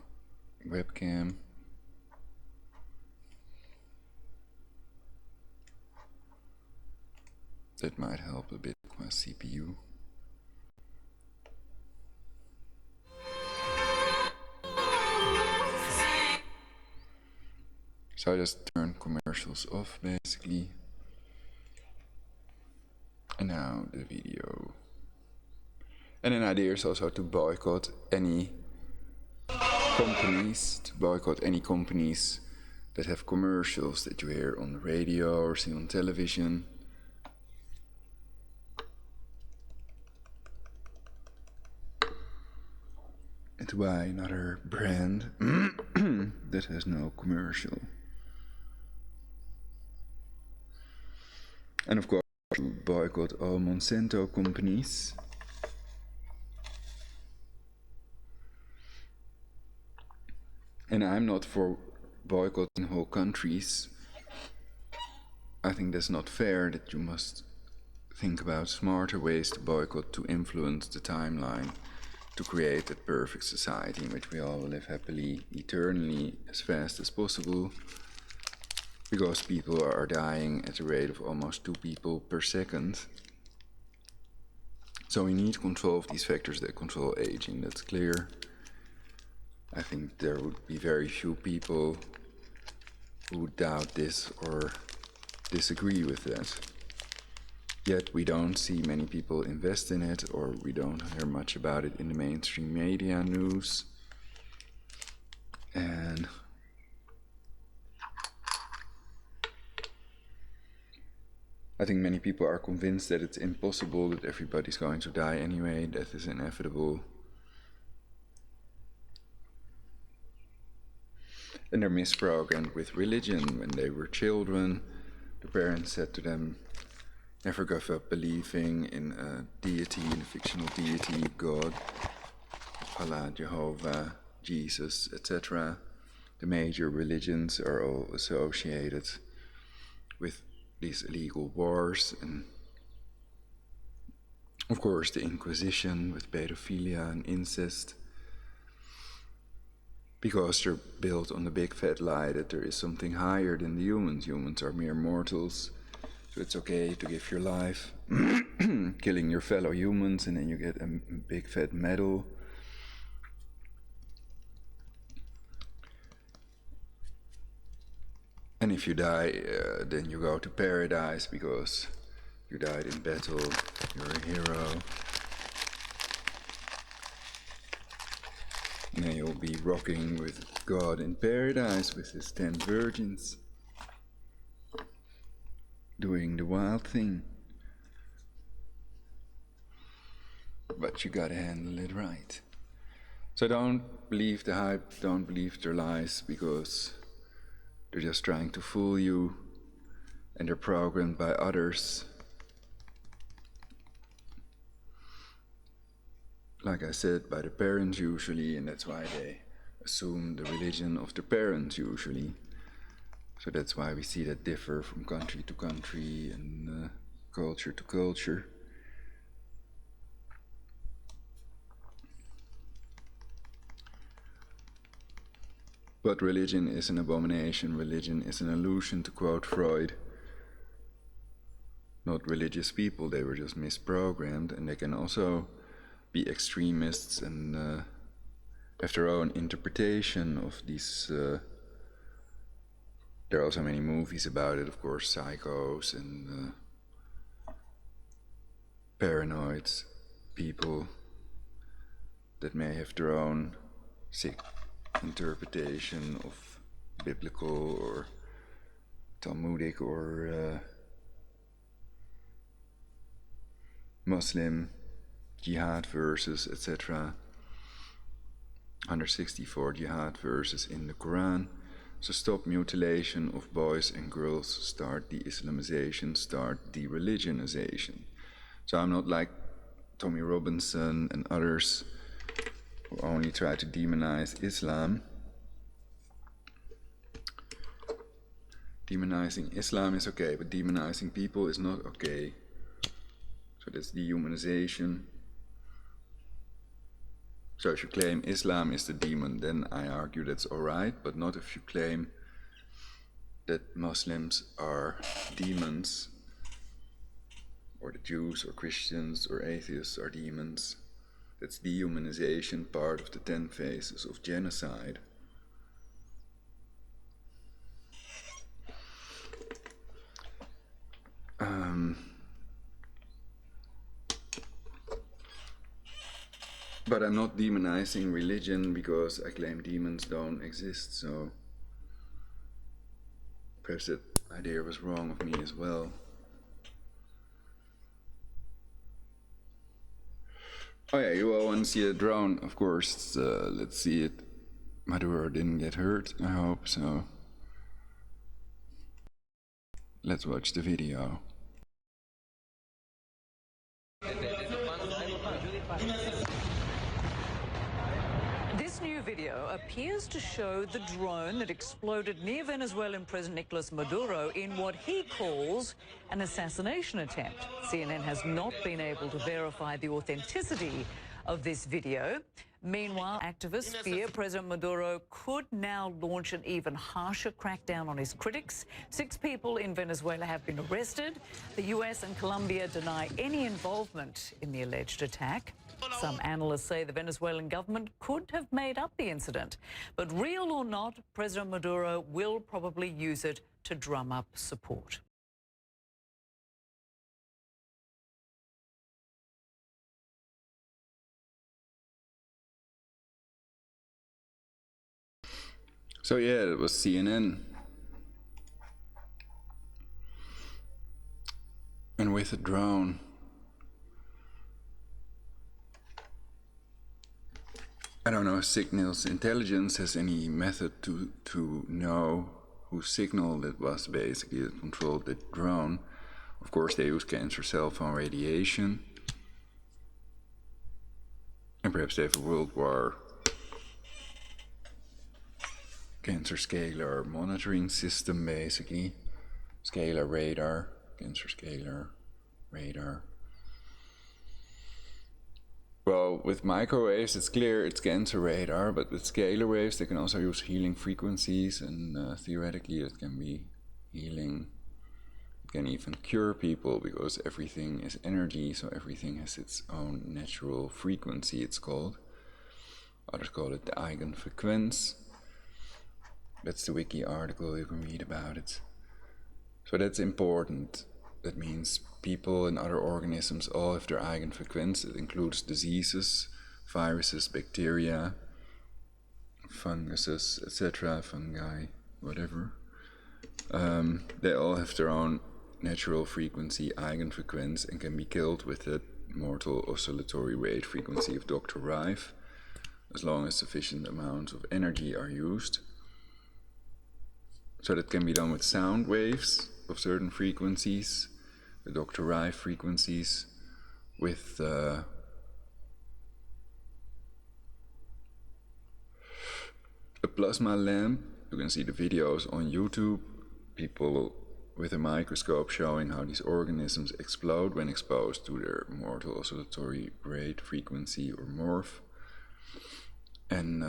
webcam. That might help a bit with my CPU. So I just turn commercials off basically. And now the video. And an idea is also to boycott any companies, that have commercials that you hear on the radio or see on television. And to buy another brand that has no commercial. And of course, to boycott all Monsanto companies. And I'm not for boycotting whole countries. I think that's not fair, that you must think about smarter ways to boycott, to influence the timeline, to create that perfect society in which we all live happily, eternally, as fast as possible. Because people are dying at a rate of almost 2 people per second. So we need control of these factors that control aging, that's clear. I think there would be very few people who would doubt this or disagree with that. Yet we don't see many people invest in it, or we don't hear much about it in the mainstream media news. And I think many people are convinced that it's impossible, that everybody's going to die anyway, death is inevitable. And they're misprogrammed with religion. When they were children, the parents said to them, never give up believing in a deity, in a fictional deity, God, Allah, Jehovah, Jesus, etc. The major religions are all associated with these illegal wars, and of course the Inquisition with pedophilia and incest, because they're built on the big fat lie that there is something higher than the humans. Humans are mere mortals, so it's okay to give your life killing your fellow humans, and then you get a big fat medal. And if you die, then you go to paradise, because You died in battle, you're a hero. May you'll be rocking with God in paradise with his 10 virgins. Doing the wild thing. But you gotta handle it right. So don't believe the hype, don't believe their lies, because they're just trying to fool you, and they're programmed by others. Like I said, by the parents usually, and that's why they assume the religion of the parents usually. So that's why we see that differ from country to country and culture to culture. But religion is an abomination, religion is an illusion, to quote Freud. Not religious people, they were just misprogrammed, and they can also be extremists and have their own interpretation of these. There are also many movies about it, of course, psychos and paranoid people that may have their own sick interpretation of biblical or Talmudic or Muslim jihad verses, etc. 164 jihad verses in the Quran. So stop mutilation of boys and girls, start de-Islamization, start de-religionization. So I'm not like Tommy Robinson and others who only try to demonize Islam. Demonizing Islam is okay, but demonizing people is not okay. So that's dehumanization. So if you claim Islam is the demon, then I argue that's alright, but not if you claim that Muslims are demons, or the Jews or Christians or atheists are demons. That's dehumanization, part of the 10 phases of genocide. But I'm not demonizing religion because I claim demons don't exist, so perhaps that idea was wrong of me as well. Oh yeah, you all want to see a drone, of course. Let's see it. Maduro didn't get hurt, I hope, so let's watch the video. This new video appears to show the drone that exploded near Venezuelan President Nicolas Maduro in what he calls an assassination attempt. CNN has not been able to verify the authenticity of this video. Meanwhile, activists fear President Maduro could now launch an even harsher crackdown on his critics. 6 people in Venezuela have been arrested. The US and Colombia deny any involvement in the alleged attack. Some analysts say the Venezuelan government could have made up the incident. But real or not, President Maduro will probably use it to drum up support. So yeah, it was CNN. And with a drone. I don't know if Signal's intelligence has any method to know whose signal it was basically that controlled the drone. Of course they use cancer cell phone radiation. And perhaps they have a World War cancer scalar monitoring system basically. Scalar radar, cancer scalar radar. Well, with microwaves it's clear it's cancer radar, but with scalar waves they can also use healing frequencies, and theoretically it can be healing. It can even cure people because everything is energy, so everything has its own natural frequency, it's called. Others call it the eigenfrequenz. That's the wiki article, you can read about it. So that's important. That means people and other organisms all have their eigenfrequenz. It includes diseases, viruses, bacteria, funguses, etc., fungi, whatever. They all have their own natural frequency, eigenfrequenz, and can be killed with the mortal oscillatory rate frequency of Dr. Rife, as long as sufficient amounts of energy are used. So that can be done with sound waves of certain frequencies, the Dr. Rife frequencies, with a plasma lamp. You can see the videos on YouTube, people with a microscope showing how these organisms explode when exposed to their mortal oscillatory rate frequency, or morph. And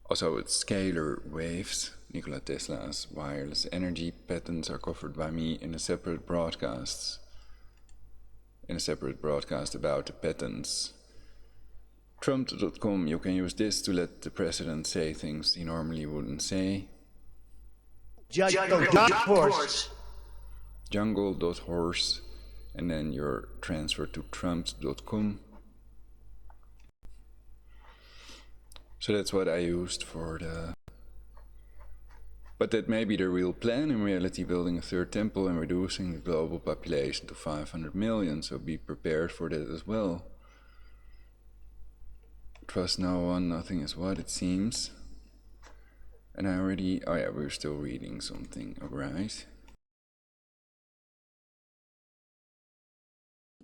also with scalar waves. Nikola Tesla's wireless energy patents are covered by me in a separate broadcast. About the patents. Trump.com, you can use this to let the president say things he normally wouldn't say. Jungle.horse. Jungle.horse, and then you're transferred to Trump.com. So that's what I used for the... But that may be the real plan in reality, building a third temple and reducing the global population to 500 million, so be prepared for that as well. Trust no one, nothing is what it seems. And I already... Oh yeah, we're still reading something, alright.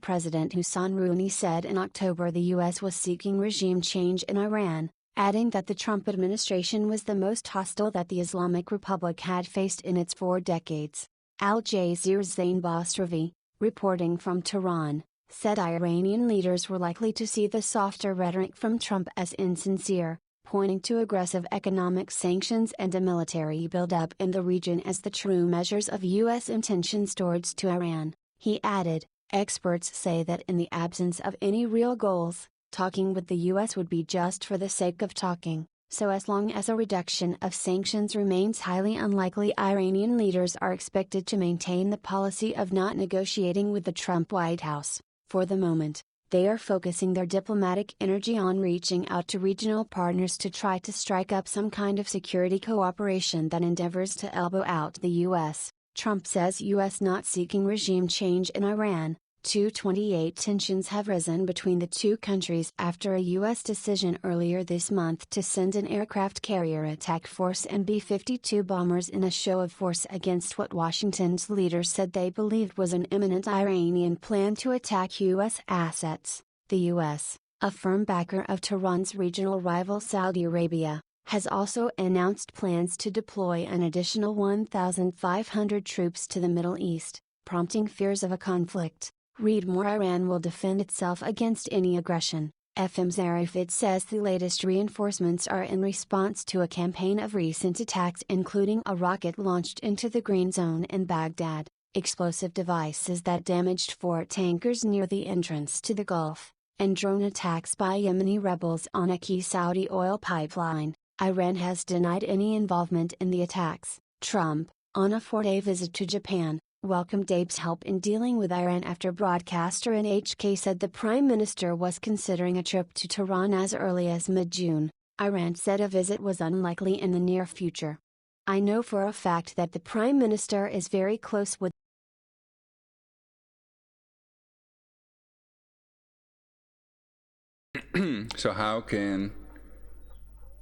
President Hassan Rouhani said in October the U.S. was seeking regime change in Iran, adding that the Trump administration was the most hostile that the Islamic Republic had faced in its 4 decades. Al Jazeera's Zain Basravi, reporting from Tehran, said Iranian leaders were likely to see the softer rhetoric from Trump as insincere, pointing to aggressive economic sanctions and a military buildup in the region as the true measures of U.S. intentions towards to Iran. He added, experts say that in the absence of any real goals, talking with the U.S. would be just for the sake of talking, so as long as a reduction of sanctions remains highly unlikely, Iranian leaders are expected to maintain the policy of not negotiating with the Trump White House. For the moment, they are focusing their diplomatic energy on reaching out to regional partners to try to strike up some kind of security cooperation that endeavors to elbow out the U.S. Trump says U.S. not seeking regime change in Iran. 228 tensions have risen between the two countries after a U.S. decision earlier this month to send an aircraft carrier attack force and B-52 bombers in a show of force against what Washington's leaders said they believed was an imminent Iranian plan to attack U.S. assets. The U.S., a firm backer of Tehran's regional rival Saudi Arabia, has also announced plans to deploy an additional 1,500 troops to the Middle East, prompting fears of a conflict. Read more. Iran will defend itself against any aggression. FM Zarifit says the latest reinforcements are in response to a campaign of recent attacks, including a rocket launched into the Green Zone in Baghdad, explosive devices that damaged 4 tankers near the entrance to the Gulf, and drone attacks by Yemeni rebels on a key Saudi oil pipeline. Iran has denied any involvement in the attacks. Trump, on a 4-day visit to Japan, welcomed Abe's help in dealing with Iran after broadcaster NHK said the Prime Minister was considering a trip to Tehran as early as mid-June. Iran said a visit was unlikely in the near future. I know for a fact that the Prime Minister is very close with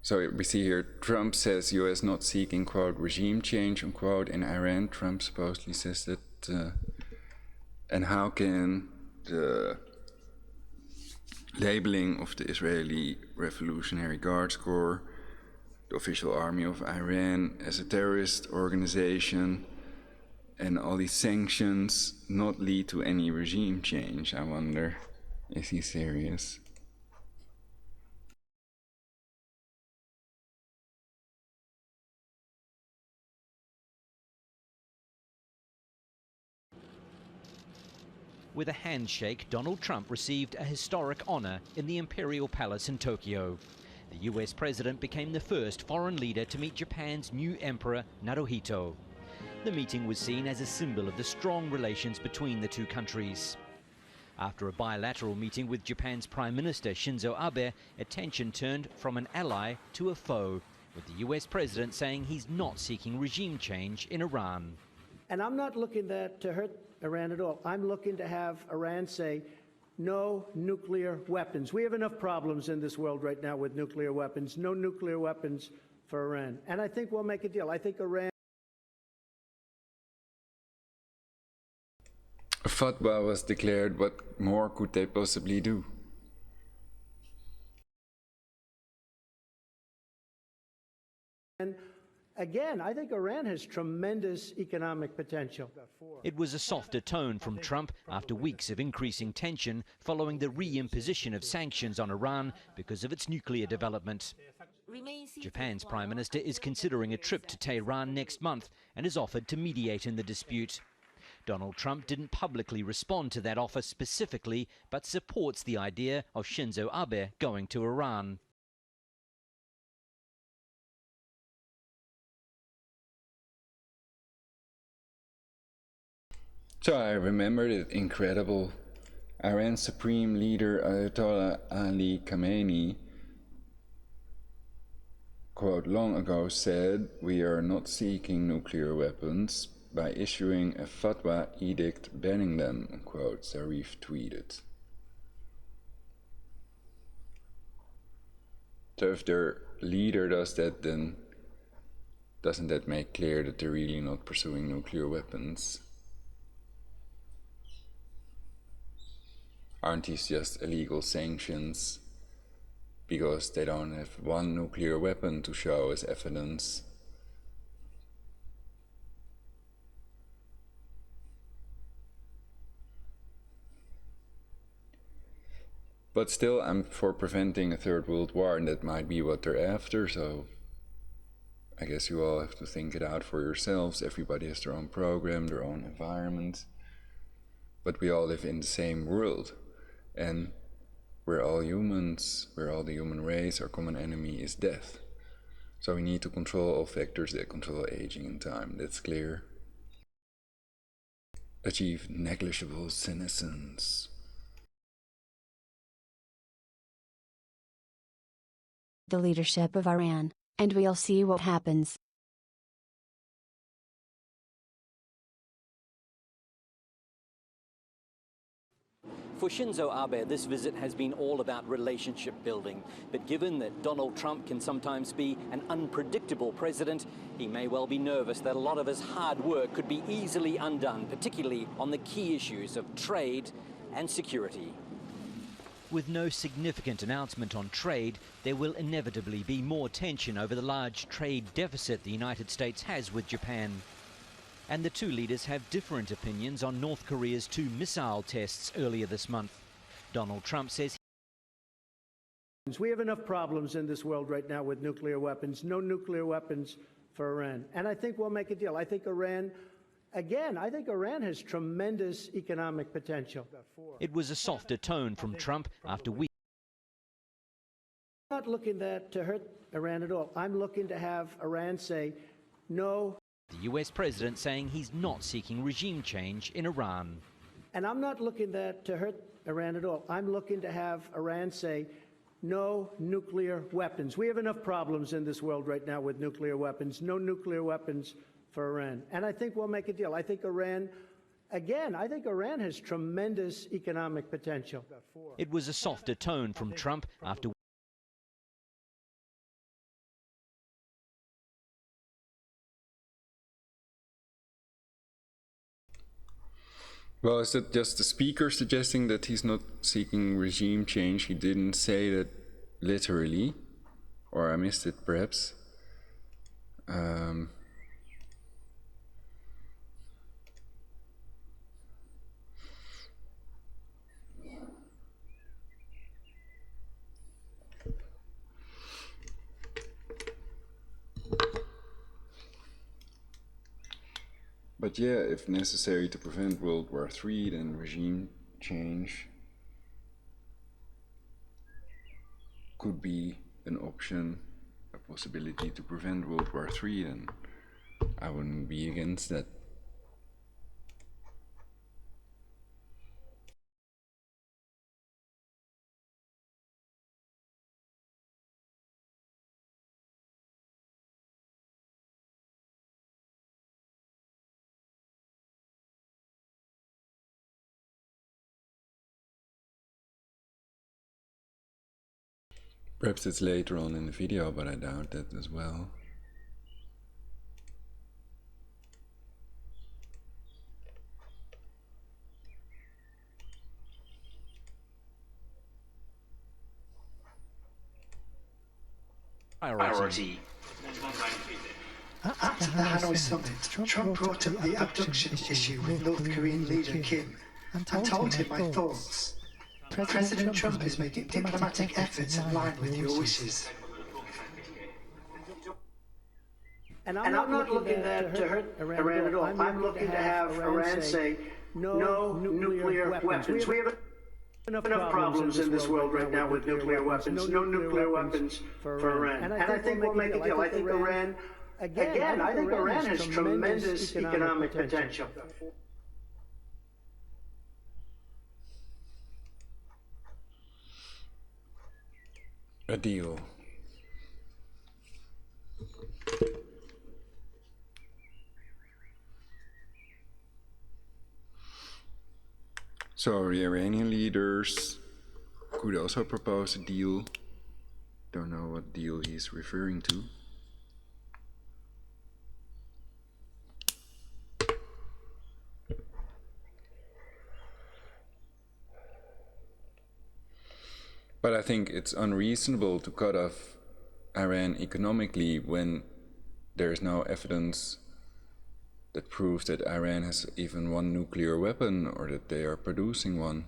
So we see here, Trump says U.S. not seeking, quote, regime change, unquote, in Iran. Trump supposedly says that. And how can the labeling of the Israeli Revolutionary Guards Corps, the official army of Iran, as a terrorist organization, and all these sanctions not lead to any regime change? I wonder, is he serious? With a handshake, Donald Trump received a historic honor in the Imperial Palace in Tokyo. The US president became the first foreign leader to meet Japan's new emperor, Naruhito. The meeting was seen as a symbol of the strong relations between the two countries. After a bilateral meeting with Japan's Prime Minister Shinzo Abe, attention turned from an ally to a foe, with the US president saying he's not seeking regime change in Iran. And I'm not looking to hurt Iran at all. I'm looking to have Iran say, no nuclear weapons. We have enough problems in this world right now with nuclear weapons. No nuclear weapons for Iran. And I think we'll make a deal. I think Iran... A fatwa was declared. What more could they possibly do? And again, I think Iran has tremendous economic potential. It was a softer tone from Trump after weeks of increasing tension following the re-imposition of sanctions on Iran because of its nuclear development. Japan's Prime Minister is considering a trip to Tehran next month and has offered to mediate in the dispute. Donald Trump didn't publicly respond to that offer specifically, but supports the idea of Shinzo Abe going to Iran. So I remember that incredible Iran's supreme leader Ayatollah Ali Khamenei, quote, long ago said, "We are not seeking nuclear weapons," by issuing a fatwa edict banning them, unquote, Zarif tweeted. So if their leader does that, then doesn't that make clear that they're really not pursuing nuclear weapons? Aren't these just illegal sanctions because they don't have one nuclear weapon to show as evidence? But still, I'm for preventing a third world war, and that might be what they're after, so I guess you all have to think it out for yourselves. Everybody has their own program, their own environment, but we all live in the same world, and we're all humans, we're all the human race. Our common enemy is death. So we need to control all factors that control aging and time, that's clear. Achieve negligible senescence. The leadership of Iran, and we'll see what happens. For Shinzo Abe, this visit has been all about relationship building. But given that Donald Trump can sometimes be an unpredictable president, he may well be nervous that a lot of his hard work could be easily undone, particularly on the key issues of trade and security. With no significant announcement on trade, there will inevitably be more tension over the large trade deficit the United States has with Japan. And the two leaders have different opinions on North Korea's 2 missile tests earlier this month. Donald Trump says we have enough problems in this world right now with nuclear weapons. No nuclear weapons for Iran. And I think we'll make a deal. I think Iran... Again, I think Iran has tremendous economic potential. It was a softer tone from Trump after weeks. I'm not looking to hurt Iran at all. I'm looking to have Iran say, no. The US president saying he's not seeking regime change in Iran. And I'm not looking to hurt Iran at all. I'm looking to have Iran say, no nuclear weapons. We have enough problems in this world right now with nuclear weapons. No nuclear weapons for Iran. And I think we'll make a deal. I think Iran, again, I think Iran has tremendous economic potential. It was a softer tone from Trump after Well, is that just the speaker suggesting that he's not seeking regime change? He didn't say that literally, or I missed it perhaps. But yeah, if necessary to prevent World War III, then regime change could be an option, a possibility to prevent World War III, then I wouldn't be against that. Perhaps it's later on in the video, but I doubt that as well. Priority. At the Hanoi summit, Trump brought up the abduction issue with North Korean leader Kim and told him my thoughts. President Trump is making diplomatic efforts in line with your wishes. And I'm not looking to hurt Iran at all. I'm looking to have Iran say no nuclear weapons. We have enough problems in this world right now with nuclear weapons. No nuclear weapons for Iran. And I think we'll make a deal. I think Iran, again, I think Iran has tremendous economic potential. A deal. So the Iranian leaders could also propose a deal. Don't know what deal he's referring to. But I think it's unreasonable to cut off Iran economically when there is no evidence that proves that Iran has even one nuclear weapon or that they are producing one.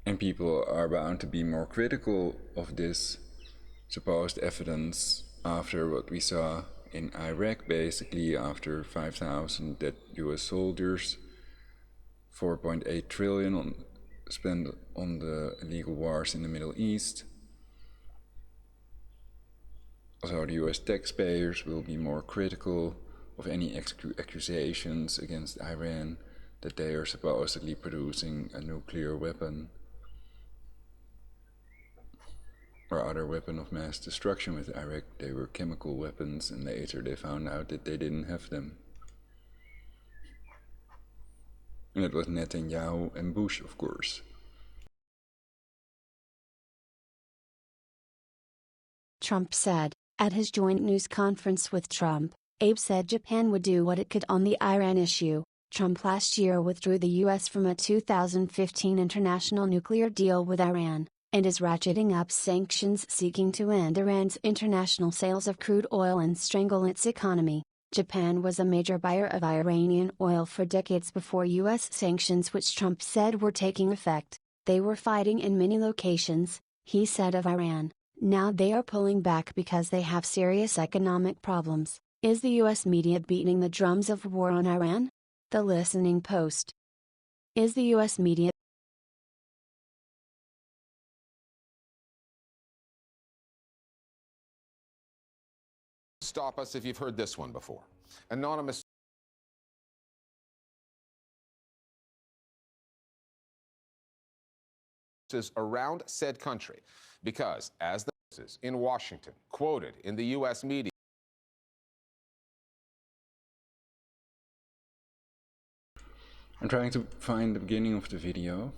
And people are bound to be more critical of this supposed evidence after what we saw in Iraq, basically after 5,000 dead US soldiers, 4.8 trillion spent on the illegal wars in the Middle East. Also, the US taxpayers will be more critical of any accusations against Iran that they are supposedly producing a nuclear weapon or other weapon of mass destruction. With Iraq, they were chemical weapons, and later they found out that they didn't have them. And it was Netanyahu and Bush, of course. Trump said, at his joint news conference with Trump, Abe said Japan would do what it could on the Iran issue. Trump last year withdrew the U.S. from a 2015 international nuclear deal with Iran, and is ratcheting up sanctions seeking to end Iran's international sales of crude oil and strangle its economy. Japan was a major buyer of Iranian oil for decades before U.S. sanctions, which Trump said were taking effect. They were fighting in many locations, he said of Iran. Now they are pulling back because they have serious economic problems. Is the U.S. media beating the drums of war on Iran? The Listening Post. Is the U.S. media Stop us if you've heard this one before. Anonymous around said country because, as the in Washington quoted in the U.S. media, I'm trying to find the beginning of the video.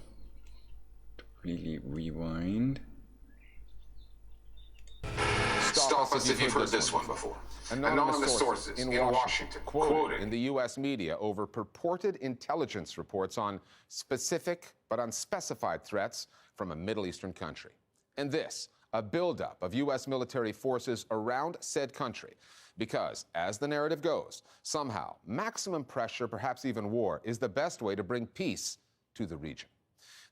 Completely rewind. Stop us if you've heard this one before. Anonymous sources in Washington quoted in the U.S. media over purported intelligence reports on specific but unspecified threats from a Middle Eastern country. And this, a buildup of U.S. military forces around said country because, as the narrative goes, somehow maximum pressure, perhaps even war, is the best way to bring peace to the region.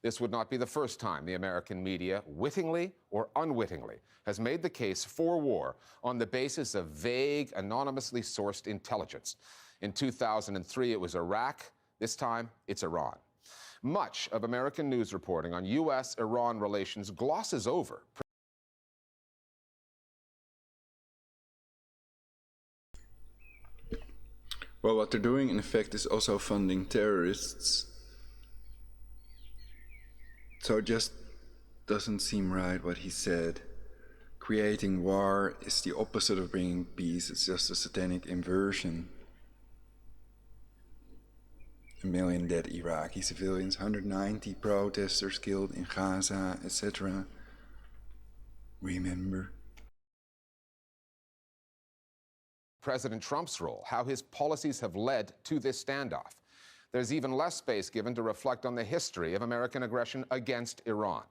This would not be the first time the American media, wittingly or unwittingly, has made the case for war on the basis of vague, anonymously sourced intelligence. In 2003, it was Iraq. This time, it's Iran. Much of American news reporting on U.S.-Iran relations glosses over Well, what they're doing, in effect, is also funding terrorists. So it just doesn't seem right what he said. Creating war is the opposite of bringing peace. It's just a satanic inversion. 1 million dead Iraqi civilians, 190 protesters killed in Gaza, etc. Remember? President Trump's role, how his policies have led to this standoff. There's even less space given to reflect on the history of American aggression against Iran,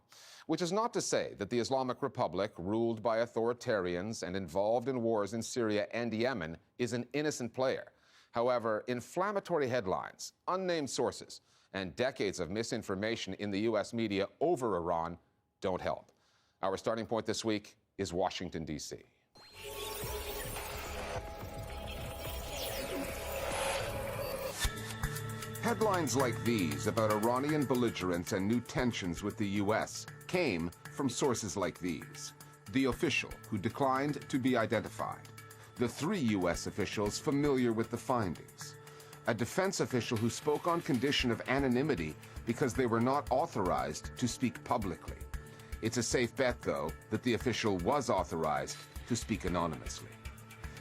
which is not to say that the Islamic Republic, ruled by authoritarians and involved in wars in Syria and Yemen, is an innocent player. However, inflammatory headlines, unnamed sources, and decades of misinformation in the U.S. media over Iran don't help. Our starting point this week is Washington, D.C. Headlines like these about Iranian belligerents and new tensions with the U.S. came from sources like these. The official who declined to be identified. The 3 U.S. officials familiar with the findings. A defense official who spoke on condition of anonymity because they were not authorized to speak publicly. It's a safe bet, though, that the official was authorized to speak anonymously.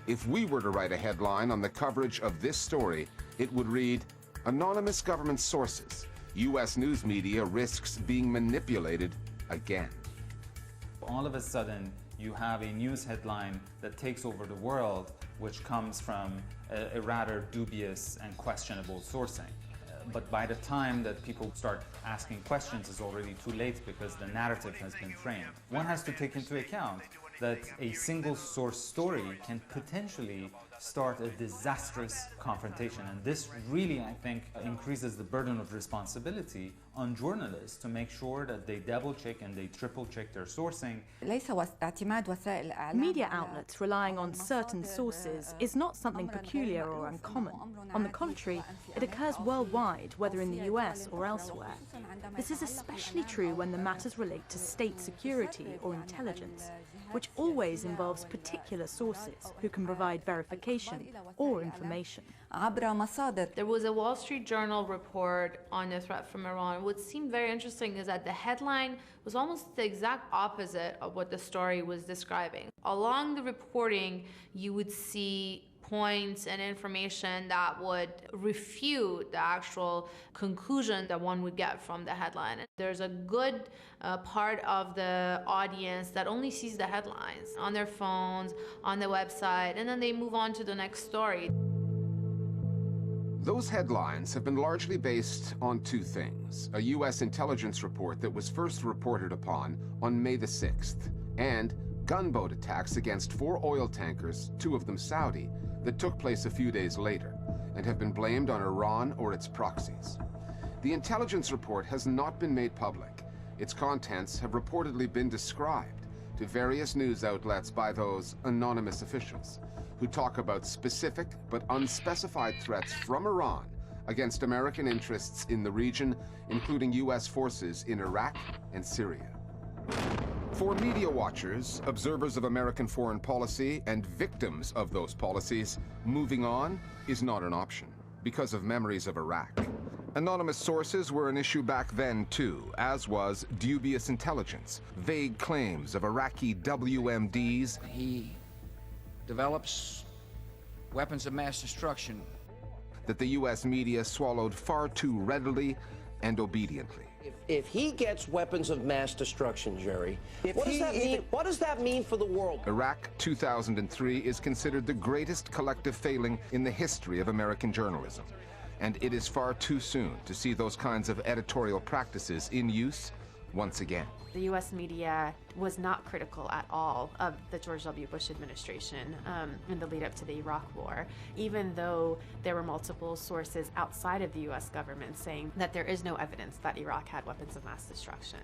If we were to write a headline on the coverage of this story, it would read, "Anonymous government sources. U.S. news media risks being manipulated again." All of a sudden, you have a news headline that takes over the world, which comes from a rather dubious and questionable sourcing. But by the time that people start asking questions, it's already too late because the narrative has been framed. One has to take into account that a single source story can potentially start a disastrous confrontation. And this really, I think, increases the burden of responsibility on journalists to make sure that they double check and they triple check their sourcing. Media outlets relying on certain sources is not something peculiar or uncommon. On the contrary, it occurs worldwide, whether in the US or elsewhere. This is especially true when the matters relate to state security or intelligence, which always involves particular sources who can provide verification or information. There was a Wall Street Journal report on the threat from Iran. What seemed very interesting is that the headline was almost the exact opposite of what the story was describing. Along the reporting, you would see points and information that would refute the actual conclusion that one would get from the headline. There's a good part of the audience that only sees the headlines on their phones, on the website, and then they move on to the next story. Those headlines have been largely based on 2 things. A U.S. intelligence report that was first reported upon on May the 6th, and gunboat attacks against 4 oil tankers, 2 of them Saudi, that took place a few days later and have been blamed on Iran or its proxies. The intelligence report has not been made public. Its contents have reportedly been described to various news outlets by those anonymous officials who talk about specific but unspecified threats from Iran against American interests in the region, including U.S. forces in Iraq and Syria. For media watchers, observers of American foreign policy, and victims of those policies, moving on is not an option because of memories of Iraq. Anonymous sources were an issue back then, too, as was dubious intelligence, vague claims of Iraqi WMDs. He develops weapons of mass destruction that the U.S. media swallowed far too readily and obediently. If he gets weapons of mass destruction, Jerry, what does that mean? What does that mean for the world? Iraq 2003 is considered the greatest collective failing in the history of American journalism. And it is far too soon to see those kinds of editorial practices in use once again. The U.S. media was not critical at all of the George W. Bush administration in the lead up to the Iraq War, even though there were multiple sources outside of the U.S. government saying that there is no evidence that Iraq had weapons of mass destruction.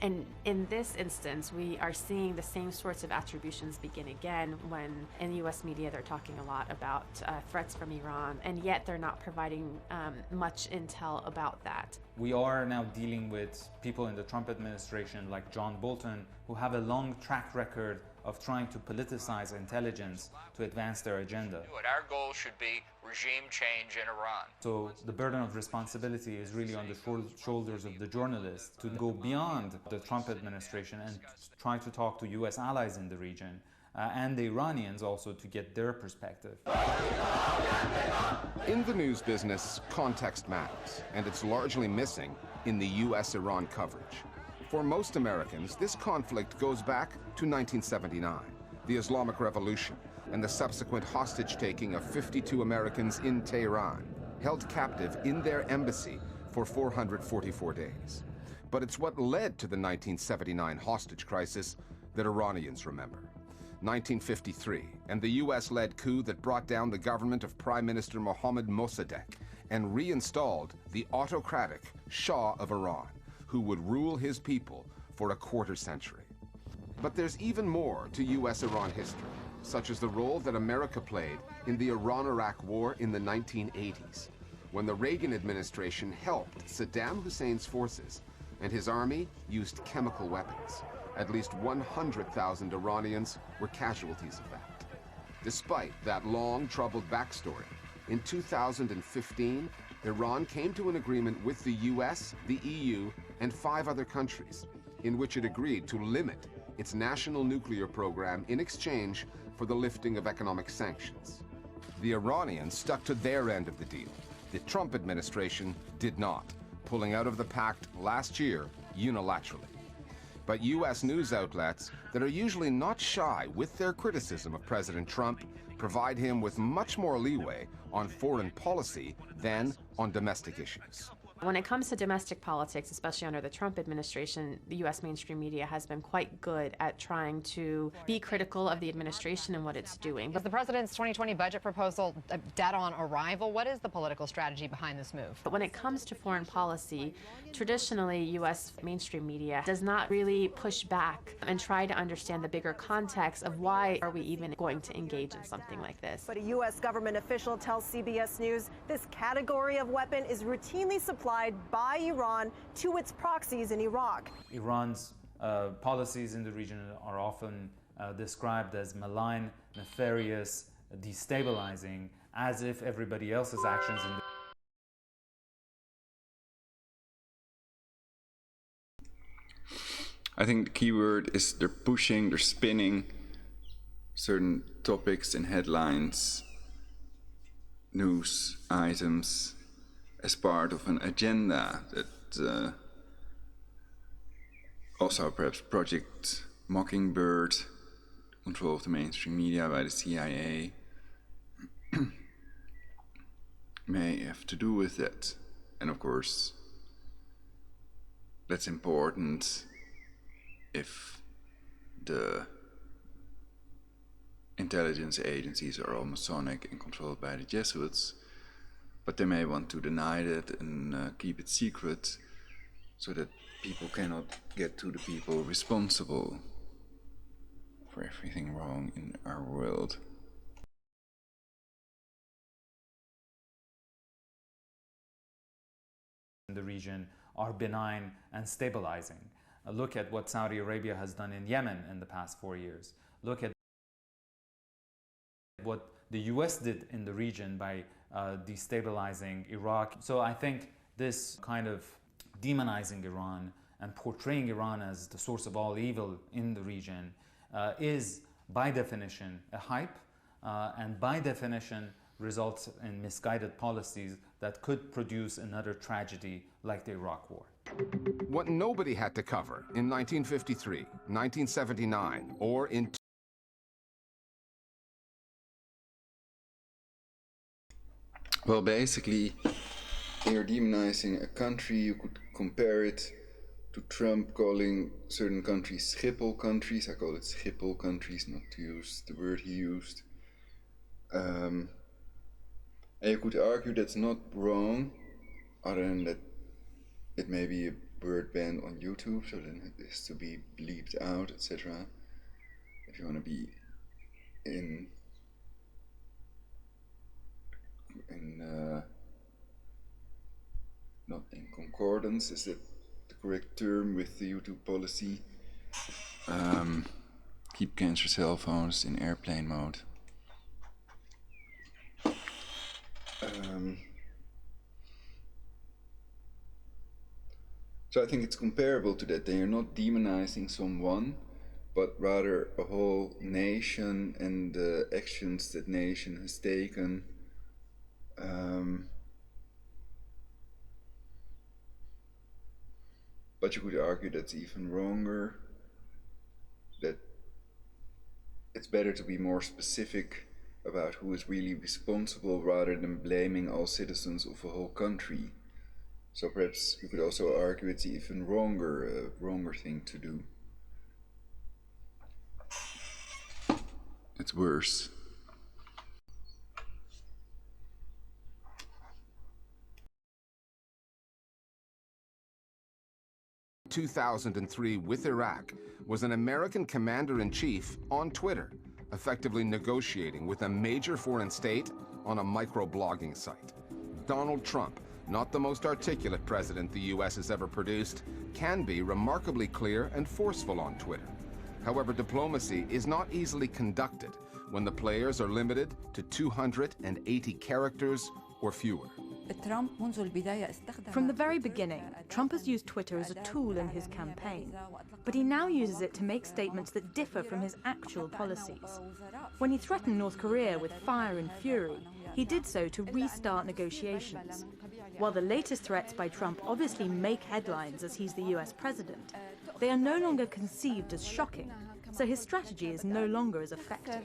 And in this instance, we are seeing the same sorts of attributions begin again when in the U.S. media they're talking a lot about threats from Iran, and yet they're not providing much intel about that. We are now dealing with people in the Trump administration, like John Bolton, who have a long track record of trying to politicize intelligence to advance their agenda. Our goal should be regime change in Iran. So the burden of responsibility is really on the shoulders of the journalists to go beyond the Trump administration and try to talk to US allies in the region and the Iranians also to get their perspective. In the news business, context matters, and it's largely missing in the US-Iran coverage. For most Americans, this conflict goes back to 1979, the Islamic Revolution, and the subsequent hostage-taking of 52 Americans in Tehran, held captive in their embassy for 444 days. But it's what led to the 1979 hostage crisis that Iranians remember. 1953, and the US-led coup that brought down the government of Prime Minister Mohammad Mossadegh and reinstalled the autocratic Shah of Iran, who would rule his people for a quarter century. But there's even more to US-Iran history, such as the role that America played in the Iran-Iraq War in the 1980s, when the Reagan administration helped Saddam Hussein's forces and his army used chemical weapons. At least 100,000 Iranians were casualties of that. Despite that long, troubled backstory, in 2015, Iran came to an agreement with the US, the EU, and 5 other countries, in which it agreed to limit its national nuclear program in exchange for the lifting of economic sanctions. The Iranians stuck to their end of the deal. The Trump administration did not, pulling out of the pact last year unilaterally. But US news outlets that are usually not shy with their criticism of President Trump provide him with much more leeway on foreign policy than on domestic issues. When it comes to domestic politics, especially under the Trump administration, the U.S. mainstream media has been quite good at trying to be critical of the administration and what it's doing. Is the president's 2020 budget proposal dead on arrival? What is the political strategy behind this move? But when it comes to foreign policy, traditionally U.S. mainstream media does not really push back and try to understand the bigger context of why are we even going to engage in something like this. But a U.S. government official tells CBS News this category of weapon is routinely supplied by Iran to its proxies in Iraq. Iran's policies in the region are often described as malign, nefarious, destabilizing, as if everybody else's actions in the I think the key word is they're pushing, they're spinning certain topics and headlines, news items, as part of an agenda that also perhaps Project Mockingbird, control of the mainstream media by the CIA, may have to do with that. And of course, that's important if the intelligence agencies are all Masonic and controlled by the Jesuits. But they may want to deny that and keep it secret so that people cannot get to the people responsible for everything wrong in our world. In the region are benign and stabilizing. Look at what Saudi Arabia has done in Yemen in the past 4 years. Look at what the US did in the region by destabilizing Iraq. So I think this kind of demonizing Iran and portraying Iran as the source of all evil in the region is by definition a hype and by definition results in misguided policies that could produce another tragedy like the Iraq War. What nobody had to cover in 1953, 1979, or in Well, basically, you're demonizing a country. You could compare it to Trump calling certain countries Schiphol countries. I call it Schiphol countries, not to use the word he used. And you could argue that's not wrong, other than that it may be a word banned on YouTube, so then it has to be bleeped out, etc. If you want to be in not in concordance, is that the correct term with the YouTube policy. Keep cancer cell phones in airplane mode. So I think it's comparable to that. They are not demonizing someone, but rather a whole nation and the actions that nation has taken. But you could argue that's even wronger, that it's better to be more specific about who is really responsible rather than blaming all citizens of a whole country. So perhaps you could also argue it's even wronger thing to do. It's worse. In 2003 with Iraq was an American commander-in-chief on Twitter, effectively negotiating with a major foreign state on a microblogging site. Donald Trump, not the most articulate president the US has ever produced, can be remarkably clear and forceful on Twitter. However, diplomacy is not easily conducted when the players are limited to 280 characters or fewer. From the very beginning, Trump has used Twitter as a tool in his campaign, but he now uses it to make statements that differ from his actual policies. When he threatened North Korea with fire and fury, he did so to restart negotiations. While the latest threats by Trump obviously make headlines as he's the US president, they are no longer conceived as shocking, so his strategy is no longer as effective.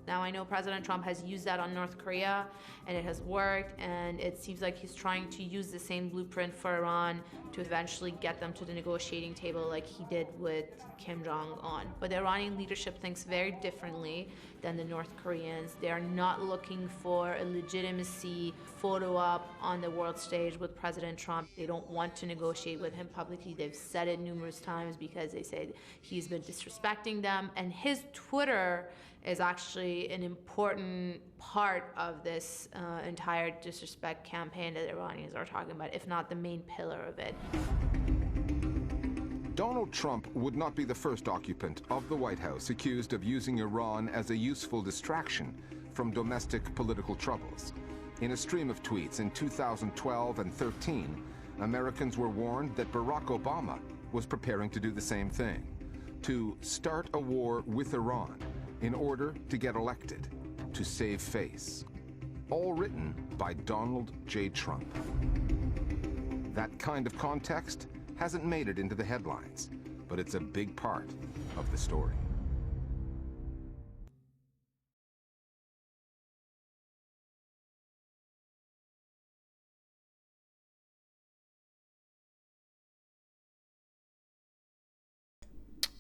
Now, I know President Trump has used that on North Korea, and it has worked, and it seems like he's trying to use the same blueprint for Iran to eventually get them to the negotiating table like he did with Kim Jong-un. But the Iranian leadership thinks very differently than the North Koreans. They are not looking for a legitimacy photo op on the world stage with President Trump. They don't want to negotiate with him publicly. They've said it numerous times because they say he's been disrespecting them, and his Twitter is actually an important part of this entire disrespect campaign that the Iranians are talking about, if not the main pillar of it. Donald Trump would not be the first occupant of the White House accused of using Iran as a useful distraction from domestic political troubles. In a stream of tweets in 2012 and 13, Americans were warned that Barack Obama was preparing to do the same thing, to start a war with Iran in order to get elected, to save face. All written by Donald J. Trump. That kind of context hasn't made it into the headlines, but it's a big part of the story.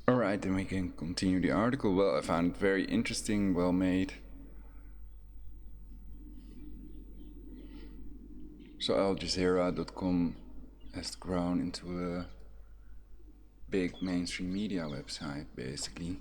Alright, then we can continue the article. Well, I found it very interesting, well made. So AlJazeera.com has grown into a big mainstream media website, basically.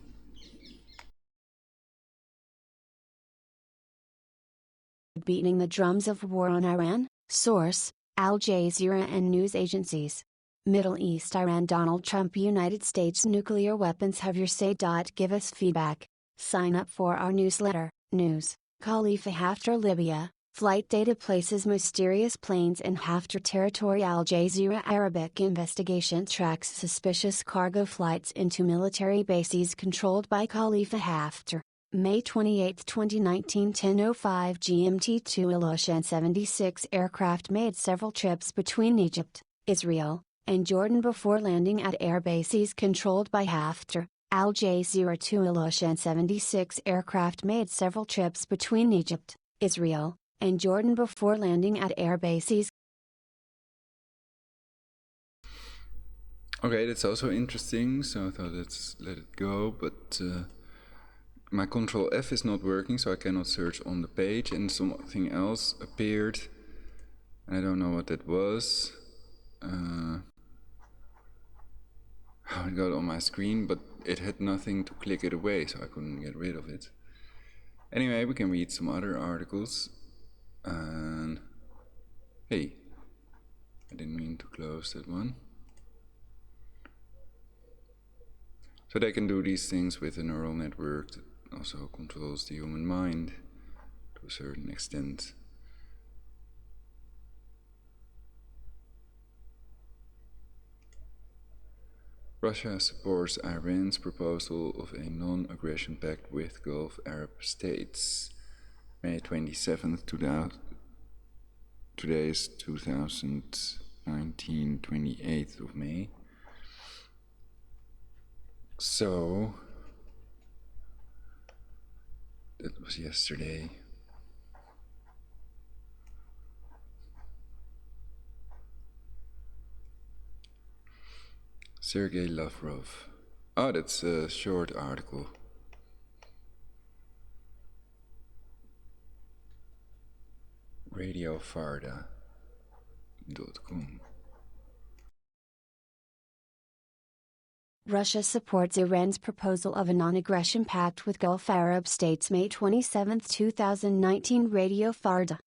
Beating the drums of war on Iran. Source: Al Jazeera and news agencies. Middle East, Iran, Donald Trump, United States nuclear weapons. Have your say. Give us feedback. Sign up for our newsletter. News: Khalifa Haftar, Libya. Flight data places mysterious planes in Haftar territory. Al Jazeera Arabic investigation tracks suspicious cargo flights into military bases controlled by Khalifa Haftar. May 28, 2019, 10:05 GMT. 2 Ilyushin 76 aircraft made several trips between Egypt, Israel, and Jordan before landing at air bases controlled by Haftar. Al Jazeera. 2 Ilyushin 76 aircraft made several trips between Egypt, Israel, and Jordan before landing at air bases. Okay, that's also interesting, so I thought let's let it go, but my Control F is not working, so I cannot search on the page, and something else appeared, and I don't know what that was. How it got on my screen, but it had nothing to click it away, so I couldn't get rid of it. Anyway, we can read some other articles. And hey, I didn't mean to close that one. So they can do these things with a neural network that also controls the human mind to a certain extent. Russia supports Iran's proposal of a non-aggression pact with Gulf Arab states. May 27th, today is 2019, 28th of May. So, that was yesterday. Sergei Lavrov. Oh, that's a short article. radiofarda.com. Russia supports Iran's proposal of a non-aggression pact with Gulf Arab states. May 27, 2019. Radio Farda.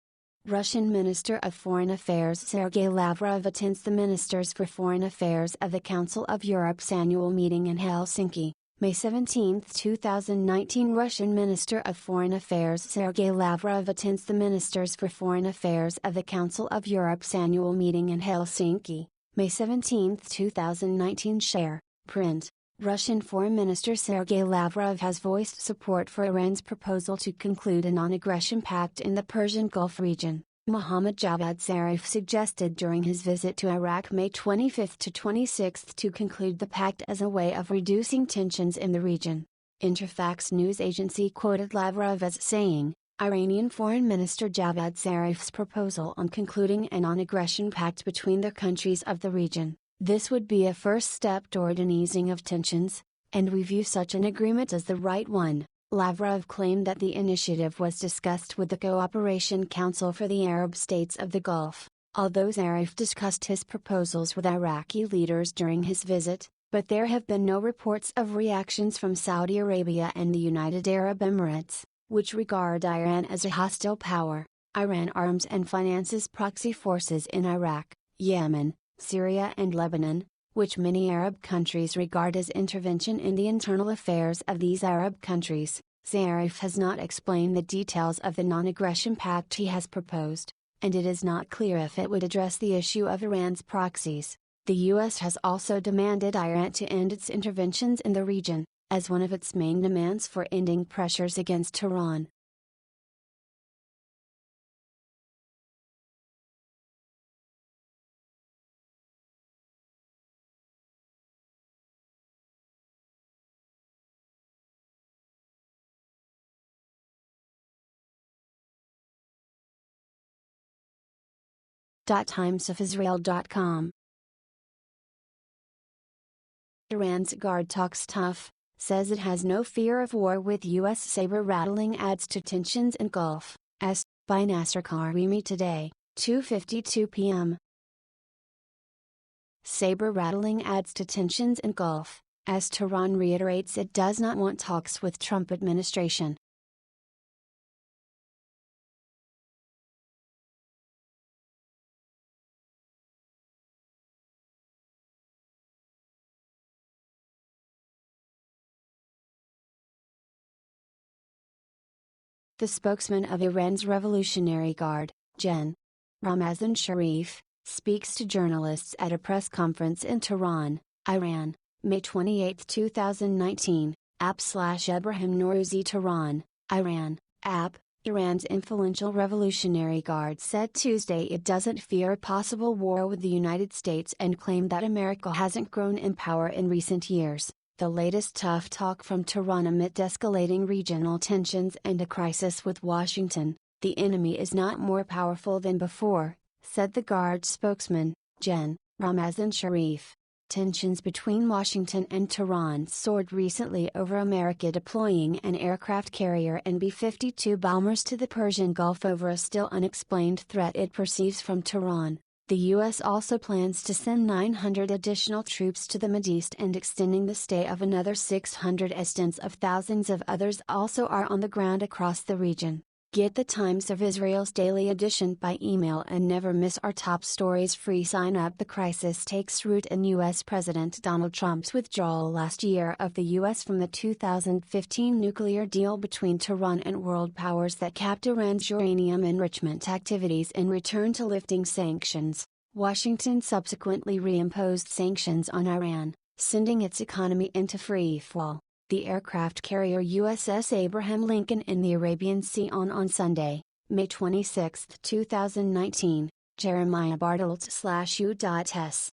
Russian Minister of Foreign Affairs Sergei Lavrov attends the Ministers for Foreign Affairs of the Council of Europe's annual meeting in Helsinki. May 17, 2019. Russian Minister of Foreign Affairs Sergei Lavrov attends the Ministers for Foreign Affairs of the Council of Europe's annual meeting in Helsinki. May 17, 2019. Share, print. Russian Foreign Minister Sergei Lavrov has voiced support for Iran's proposal to conclude a non-aggression pact in the Persian Gulf region. Mohammad Javad Zarif suggested during his visit to Iraq May 25 to 26 to conclude the pact as a way of reducing tensions in the region. Interfax news agency quoted Lavrov as saying, Iranian Foreign Minister Javad Zarif's proposal on concluding a non-aggression pact between the countries of the region. This would be a first step toward an easing of tensions, and we view such an agreement as the right one. Lavrov claimed that the initiative was discussed with the Cooperation Council for the Arab States of the Gulf, although Zarif discussed his proposals with Iraqi leaders during his visit, but there have been no reports of reactions from Saudi Arabia and the United Arab Emirates, which regard Iran as a hostile power. Iran arms and finances proxy forces in Iraq, Yemen, Syria and Lebanon, which many Arab countries regard as intervention in the internal affairs of these Arab countries. Zarif has not explained the details of the non-aggression pact he has proposed, and it is not clear if it would address the issue of Iran's proxies. The U.S. has also demanded Iran to end its interventions in the region, as one of its main demands for ending pressures against Tehran. timesofisrael.com. Iran's guard talks tough, says it has no fear of war with U.S. saber-rattling adds to tensions in Gulf, as, by Nasser Karimi today, 2:52 p.m. Saber-rattling adds to tensions in Gulf, as Tehran reiterates it does not want talks with Trump administration. The spokesman of Iran's Revolutionary Guard, Gen. Ramazan Sharif, speaks to journalists at a press conference in Tehran, Iran, May 28, 2019, /Ebrahim Norouzi Tehran, Iran, app. Iran's influential Revolutionary Guard said Tuesday it doesn't fear a possible war with the United States and claimed that America hasn't grown in power in recent years. The latest tough talk from Tehran amid escalating regional tensions and a crisis with Washington. The enemy is not more powerful than before, said the Guard spokesman, Gen. Ramazan Sharif. Tensions between Washington and Tehran soared recently over America deploying an aircraft carrier and B-52 bombers to the Persian Gulf over a still unexplained threat it perceives from Tehran. The U.S. also plans to send 900 additional troops to the Mideast and extending the stay of another 600 as tens of thousands of others also are on the ground across the region. Get the Times of Israel's daily edition by email and never miss our top stories free. Sign up. The crisis takes root in U.S. President Donald Trump's withdrawal last year of the U.S. from the 2015 nuclear deal between Tehran and world powers that capped Iran's uranium enrichment activities in return to lifting sanctions. Washington subsequently reimposed sanctions on Iran, sending its economy into free fall. The aircraft carrier USS Abraham Lincoln in the Arabian Sea on Sunday, May 26, 2019, Jeremiah Bartels/U.S.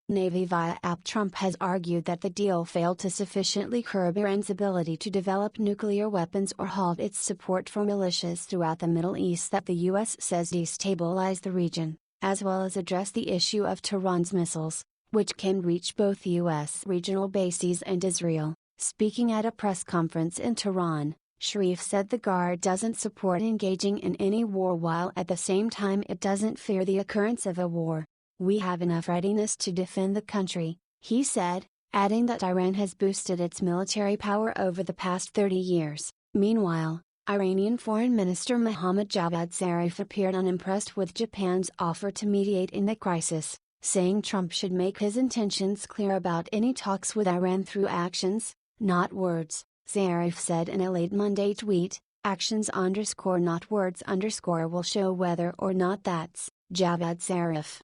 Navy via app. Trump has argued that the deal failed to sufficiently curb Iran's ability to develop nuclear weapons or halt its support for militias throughout the Middle East that the U.S. says destabilize the region, as well as address the issue of Tehran's missiles, which can reach both U.S. regional bases and Israel. Speaking at a press conference in Tehran, Sharif said the Guard doesn't support engaging in any war while at the same time it doesn't fear the occurrence of a war. We have enough readiness to defend the country, he said, adding that Iran has boosted its military power over the past 30 years. Meanwhile, Iranian Foreign Minister Mohammad Javad Zarif appeared unimpressed with Japan's offer to mediate in the crisis, saying Trump should make his intentions clear about any talks with Iran through actions, not words. Zarif said in a late Monday tweet, "Actions not words will show whether or not that's Javad Zarif."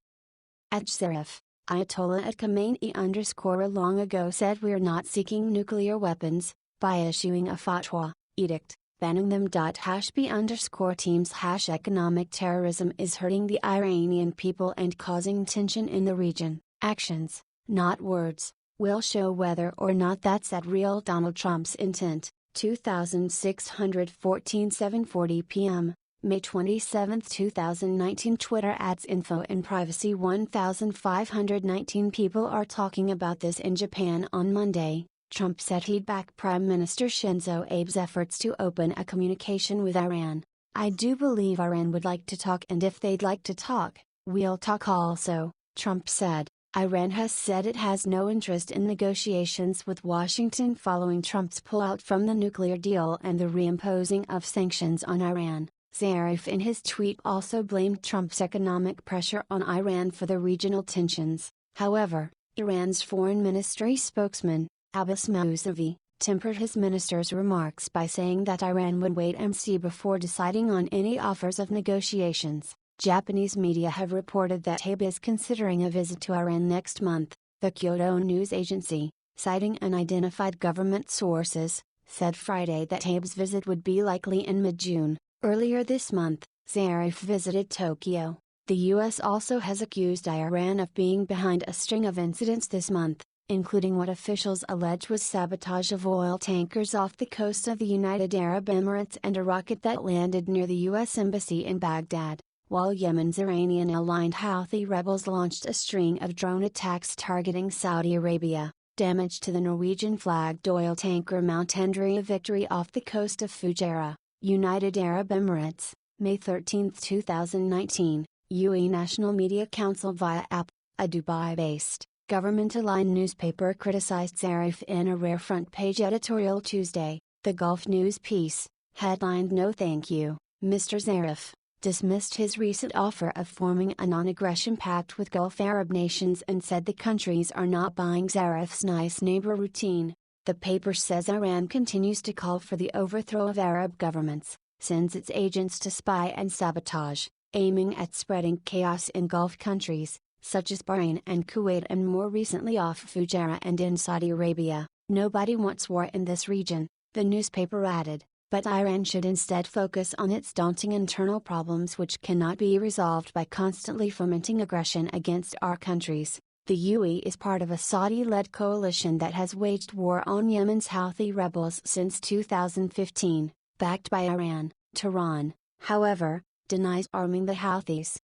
At Zarif, Ayatollah at Khamenei long ago said we're not seeking nuclear weapons, by issuing a fatwa, edict, banning them. #B_teams #economic terrorism is hurting the Iranian people and causing tension in the region. Actions, not words, will show whether or not that's at real Donald Trump's intent. 2614 7:40 p.m., May 27, 2019. Twitter adds info and privacy. 1,519 people are talking about this in Japan on Monday. Trump said he'd back Prime Minister Shinzo Abe's efforts to open a communication with Iran. "I do believe Iran would like to talk, and if they'd like to talk, we'll talk also," Trump said. Iran has said it has no interest in negotiations with Washington following Trump's pullout from the nuclear deal and the reimposing of sanctions on Iran. Zarif in his tweet also blamed Trump's economic pressure on Iran for the regional tensions. However, Iran's foreign ministry spokesman, Abbas Mousavi, tempered his minister's remarks by saying that Iran would wait and see before deciding on any offers of negotiations. Japanese media have reported that Abe is considering a visit to Iran next month. The Kyodo News Agency, citing unidentified government sources, said Friday that Abe's visit would be likely in mid-June. Earlier this month, Zarif visited Tokyo. The U.S. also has accused Iran of being behind a string of incidents this month, including what officials allege was sabotage of oil tankers off the coast of the United Arab Emirates and a rocket that landed near the U.S. Embassy in Baghdad, while Yemen's Iranian-aligned Houthi rebels launched a string of drone attacks targeting Saudi Arabia. Damage to the Norwegian-flagged oil tanker Mount Andrea Victory off the coast of Fujairah, United Arab Emirates, May 13, 2019. UAE National Media Council via app, a Dubai-based, government-aligned newspaper criticized Zarif in a rare front-page editorial Tuesday. The Gulf News piece, headlined "No Thank You, Mr. Zarif," dismissed his recent offer of forming a non-aggression pact with Gulf Arab nations and said the countries are not buying Zarif's nice neighbor routine. The paper says Iran continues to call for the overthrow of Arab governments, sends its agents to spy and sabotage, aiming at spreading chaos in Gulf countries, such as Bahrain and Kuwait, and more recently off Fujairah and in Saudi Arabia. Nobody wants war in this region, the newspaper added, but Iran should instead focus on its daunting internal problems which cannot be resolved by constantly fomenting aggression against our countries. The UAE is part of a Saudi-led coalition that has waged war on Yemen's Houthi rebels since 2015, backed by Iran. Tehran, however, denies arming the Houthis.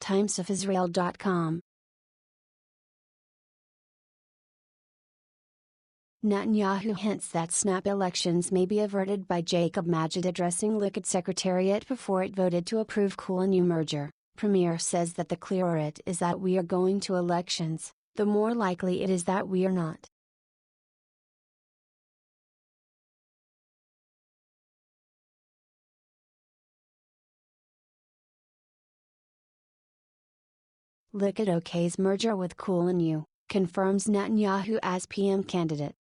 TimesOfIsrael.com. Netanyahu hints that snap elections may be averted by Jacob Magid addressing Likud Secretariat before it voted to approve Kulanu merger. Premier says that the clearer it is that we are going to elections, the more likely it is that we are not. Look at OK's merger with Cool&You, confirms Netanyahu as PM candidate.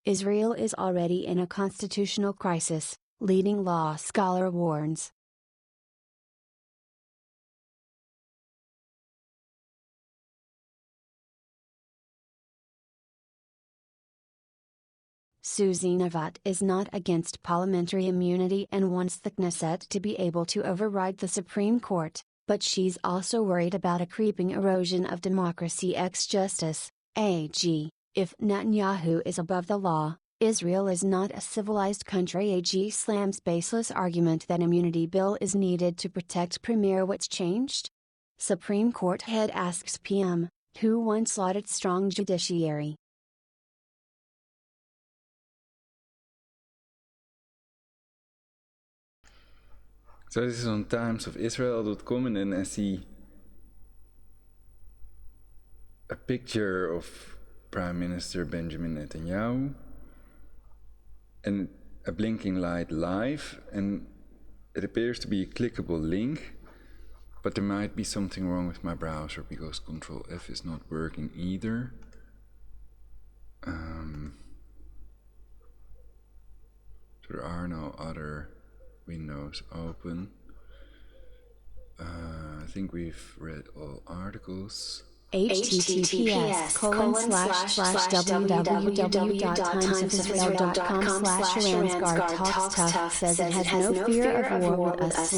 Israel is already in a constitutional crisis, leading law scholar warns. Susie Navat is not against parliamentary immunity and wants the Knesset to be able to override the Supreme Court, but she's also worried about a creeping erosion of democracy. Justice, AG. If Netanyahu is above the law, Israel is not a civilized country. AG slams baseless argument that immunity bill is needed to protect Premier. What's changed? Supreme Court head asks PM, who once lauded strong judiciary. So this is on timesofisrael.com, and then I see a picture of Prime Minister Benjamin Netanyahu and a blinking light live, and it appears to be a clickable link, but there might be something wrong with my browser because Control F is not working either. There are no other windows open. I think we've read all articles. https://www.timesofisrael.com/Iran's talks tough says it has no fear of war with us /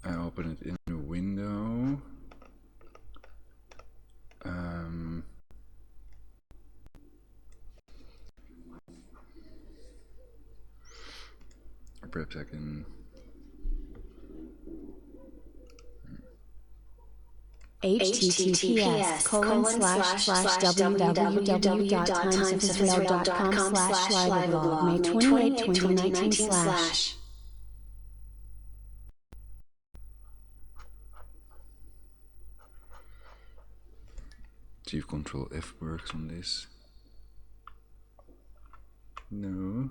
I open it in a window. Or perhaps I can https://www.timesofisrael.com/liveblog May 28, 2019 / see if Control F works on this. No.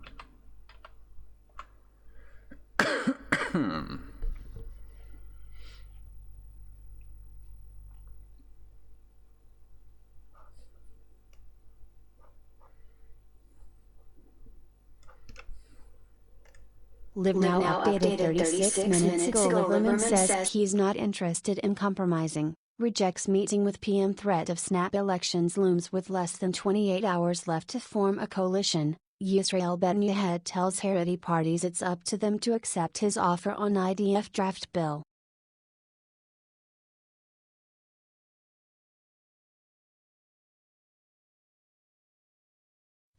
Live Now updated 36 minutes ago. Lieberman says he's not interested in compromising, rejects meeting with PM. Threat of snap elections looms with less than 28 hours left to form a coalition. Yisrael Betin head tells Haredi parties it's up to them to accept his offer on IDF draft bill.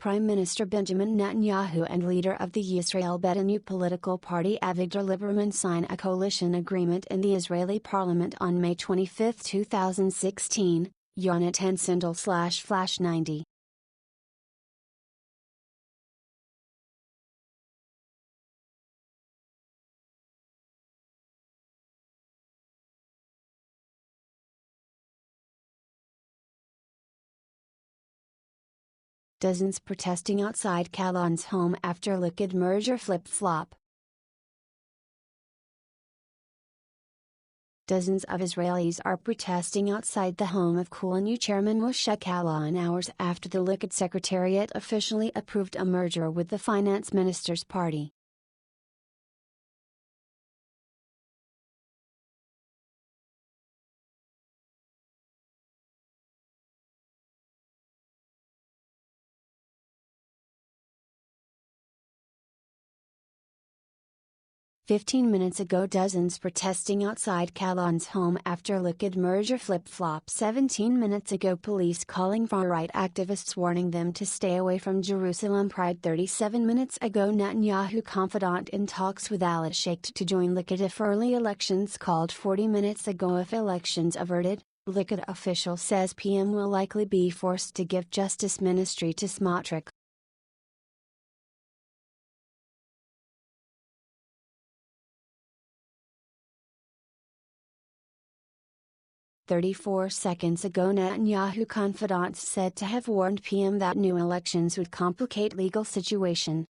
Prime Minister Benjamin Netanyahu and leader of the Yisrael Betin political party Avigdor Lieberman sign a coalition agreement in the Israeli parliament on May 25, 2016, Yonatan Sindel /Flash90. Dozens protesting outside Kalon's home after Likud merger flip-flop. Dozens of Israelis are protesting outside the home of Cool&You chairman Moshe Kalon hours after the Likud Secretariat officially approved a merger with the finance minister's party. 15 minutes ago, dozens protesting outside Calon's home after liquid merger flip-flop. 17 minutes ago, police calling far-right activists warning them to stay away from Jerusalem Pride. 37 minutes ago, Netanyahu confidant in talks with al-Sheikh to join Likud if early elections called. 40 minutes ago, if elections averted, Likud official says PM will likely be forced to give Justice Ministry to Smotrich. 34 seconds ago, Netanyahu confidant said to have warned PM that new elections would complicate legal situation.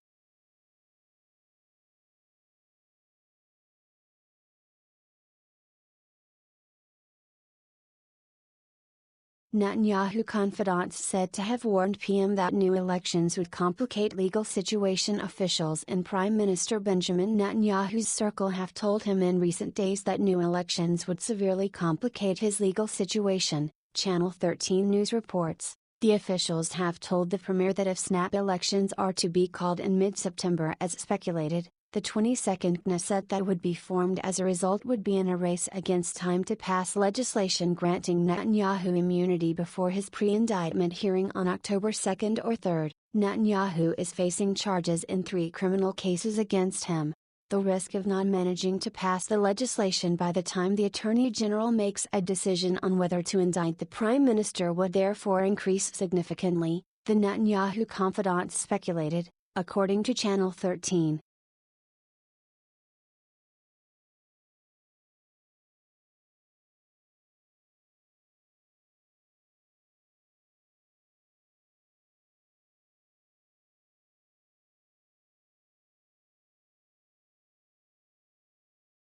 Netanyahu confidant said to have warned PM that new elections would complicate legal situation. Officials in Prime Minister Benjamin Netanyahu's circle have told him in recent days that new elections would severely complicate his legal situation, Channel 13 News reports. The officials have told the premier that if snap elections are to be called in mid-September as speculated, the 22nd Knesset that would be formed as a result would be in a race against time to pass legislation granting Netanyahu immunity before his pre-indictment hearing on October 2nd or 3rd. Netanyahu is facing charges in 3 criminal cases against him. The risk of not managing to pass the legislation by the time the Attorney General makes a decision on whether to indict the Prime Minister would therefore increase significantly, the Netanyahu confidant speculated, according to Channel 13.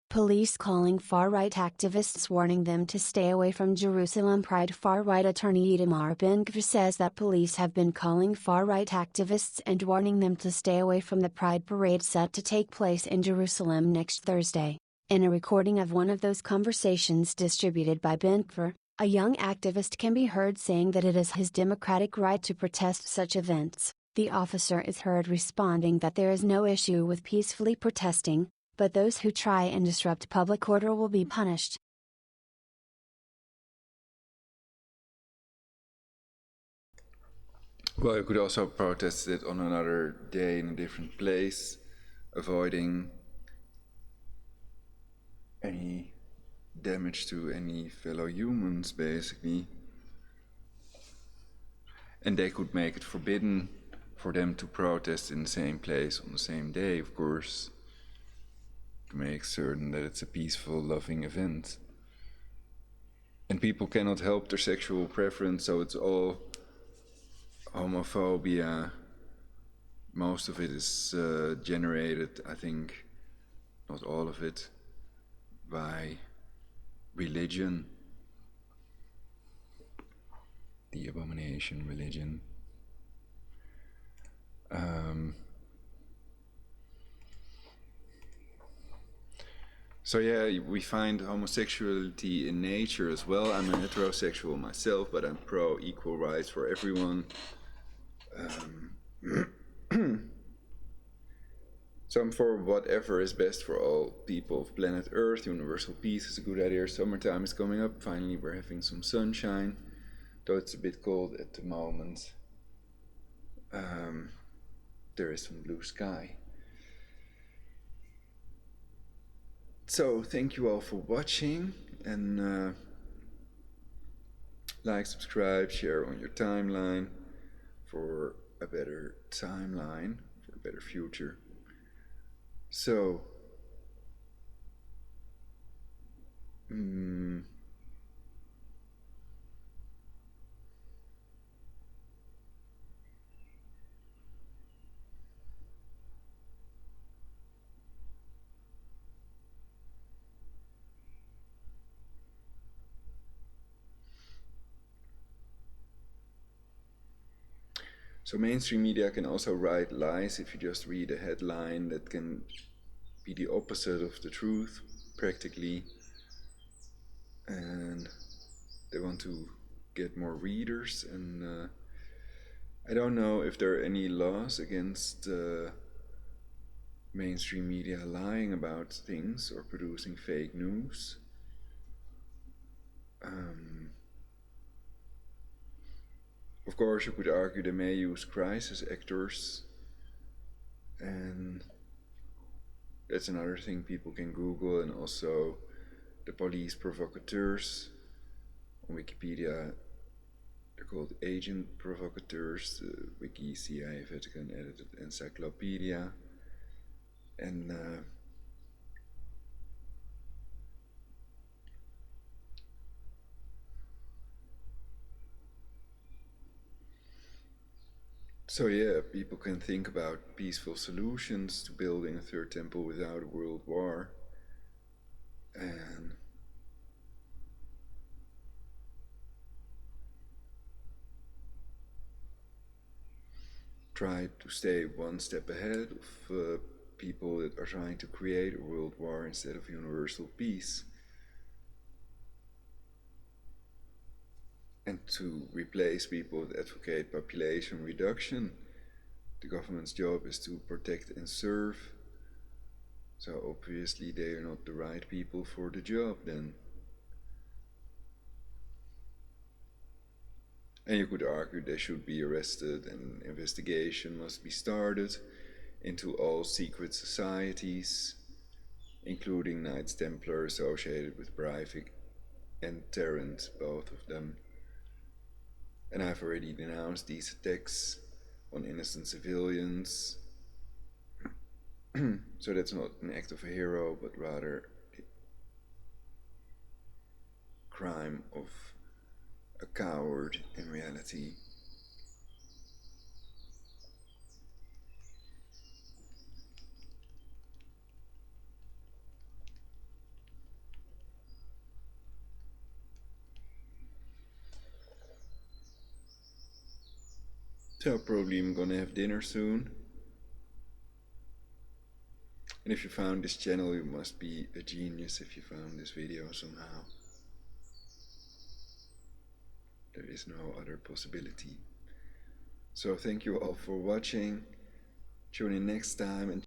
Police calling far-right activists warning them to stay away from Jerusalem Pride. Far-right attorney Itamar Ben-Gvir says that police have been calling far-right activists and warning them to stay away from the Pride parade set to take place in Jerusalem next Thursday. In a recording of one of those conversations distributed by Ben-Gvir, a young activist can be heard saying that it is his democratic right to protest such events. The officer is heard responding that there is no issue with peacefully protesting, but those who try and disrupt public order will be punished. Well, you could also protest it on another day in a different place, avoiding any damage to any fellow humans, basically. And they could make it forbidden for them to protest in the same place on the same day, of course, to make certain that it's a peaceful, loving event. And people cannot help their sexual preference, so it's all homophobia. Most of it is generated, I think, not all of it, by religion. The abomination religion. So yeah, we find homosexuality in nature as well. I'm a heterosexual myself, but I'm pro equal rights for everyone. So I'm for whatever is best for all people of planet Earth. Universal peace is a good idea. Summertime is coming up. Finally, we're having some sunshine, though it's a bit cold at the moment. There is some blue sky. So thank you all for watching, and like, subscribe, share on your timeline for a better timeline, for a better future. So, So mainstream media can also write lies if you just read a headline that can be the opposite of the truth, practically. And they want to get more readers, and I don't know if there are any laws against mainstream media lying about things or producing fake news. Of course, you could argue they may use crisis actors, and that's another thing people can Google, and also the police provocateurs. On Wikipedia, they're called agent provocateurs, the Wiki CIA Vatican edited encyclopedia. And so yeah, people can think about peaceful solutions to building a third temple without a world war. And try to stay one step ahead of people that are trying to create a world war instead of universal peace. And to replace people that advocate population reduction. The government's job is to protect and serve. So obviously they are not the right people for the job then. And you could argue they should be arrested and investigation must be started into all secret societies, including Knights Templar associated with Breivik and Tarrant, both of them. And I've already denounced these attacks on innocent civilians. So that's not an act of a hero, but rather a crime of a coward in reality. So probably I'm gonna have dinner soon. And if you found this channel, you must be a genius if you found this video somehow. There is no other possibility. So thank you all for watching. Tune in next time and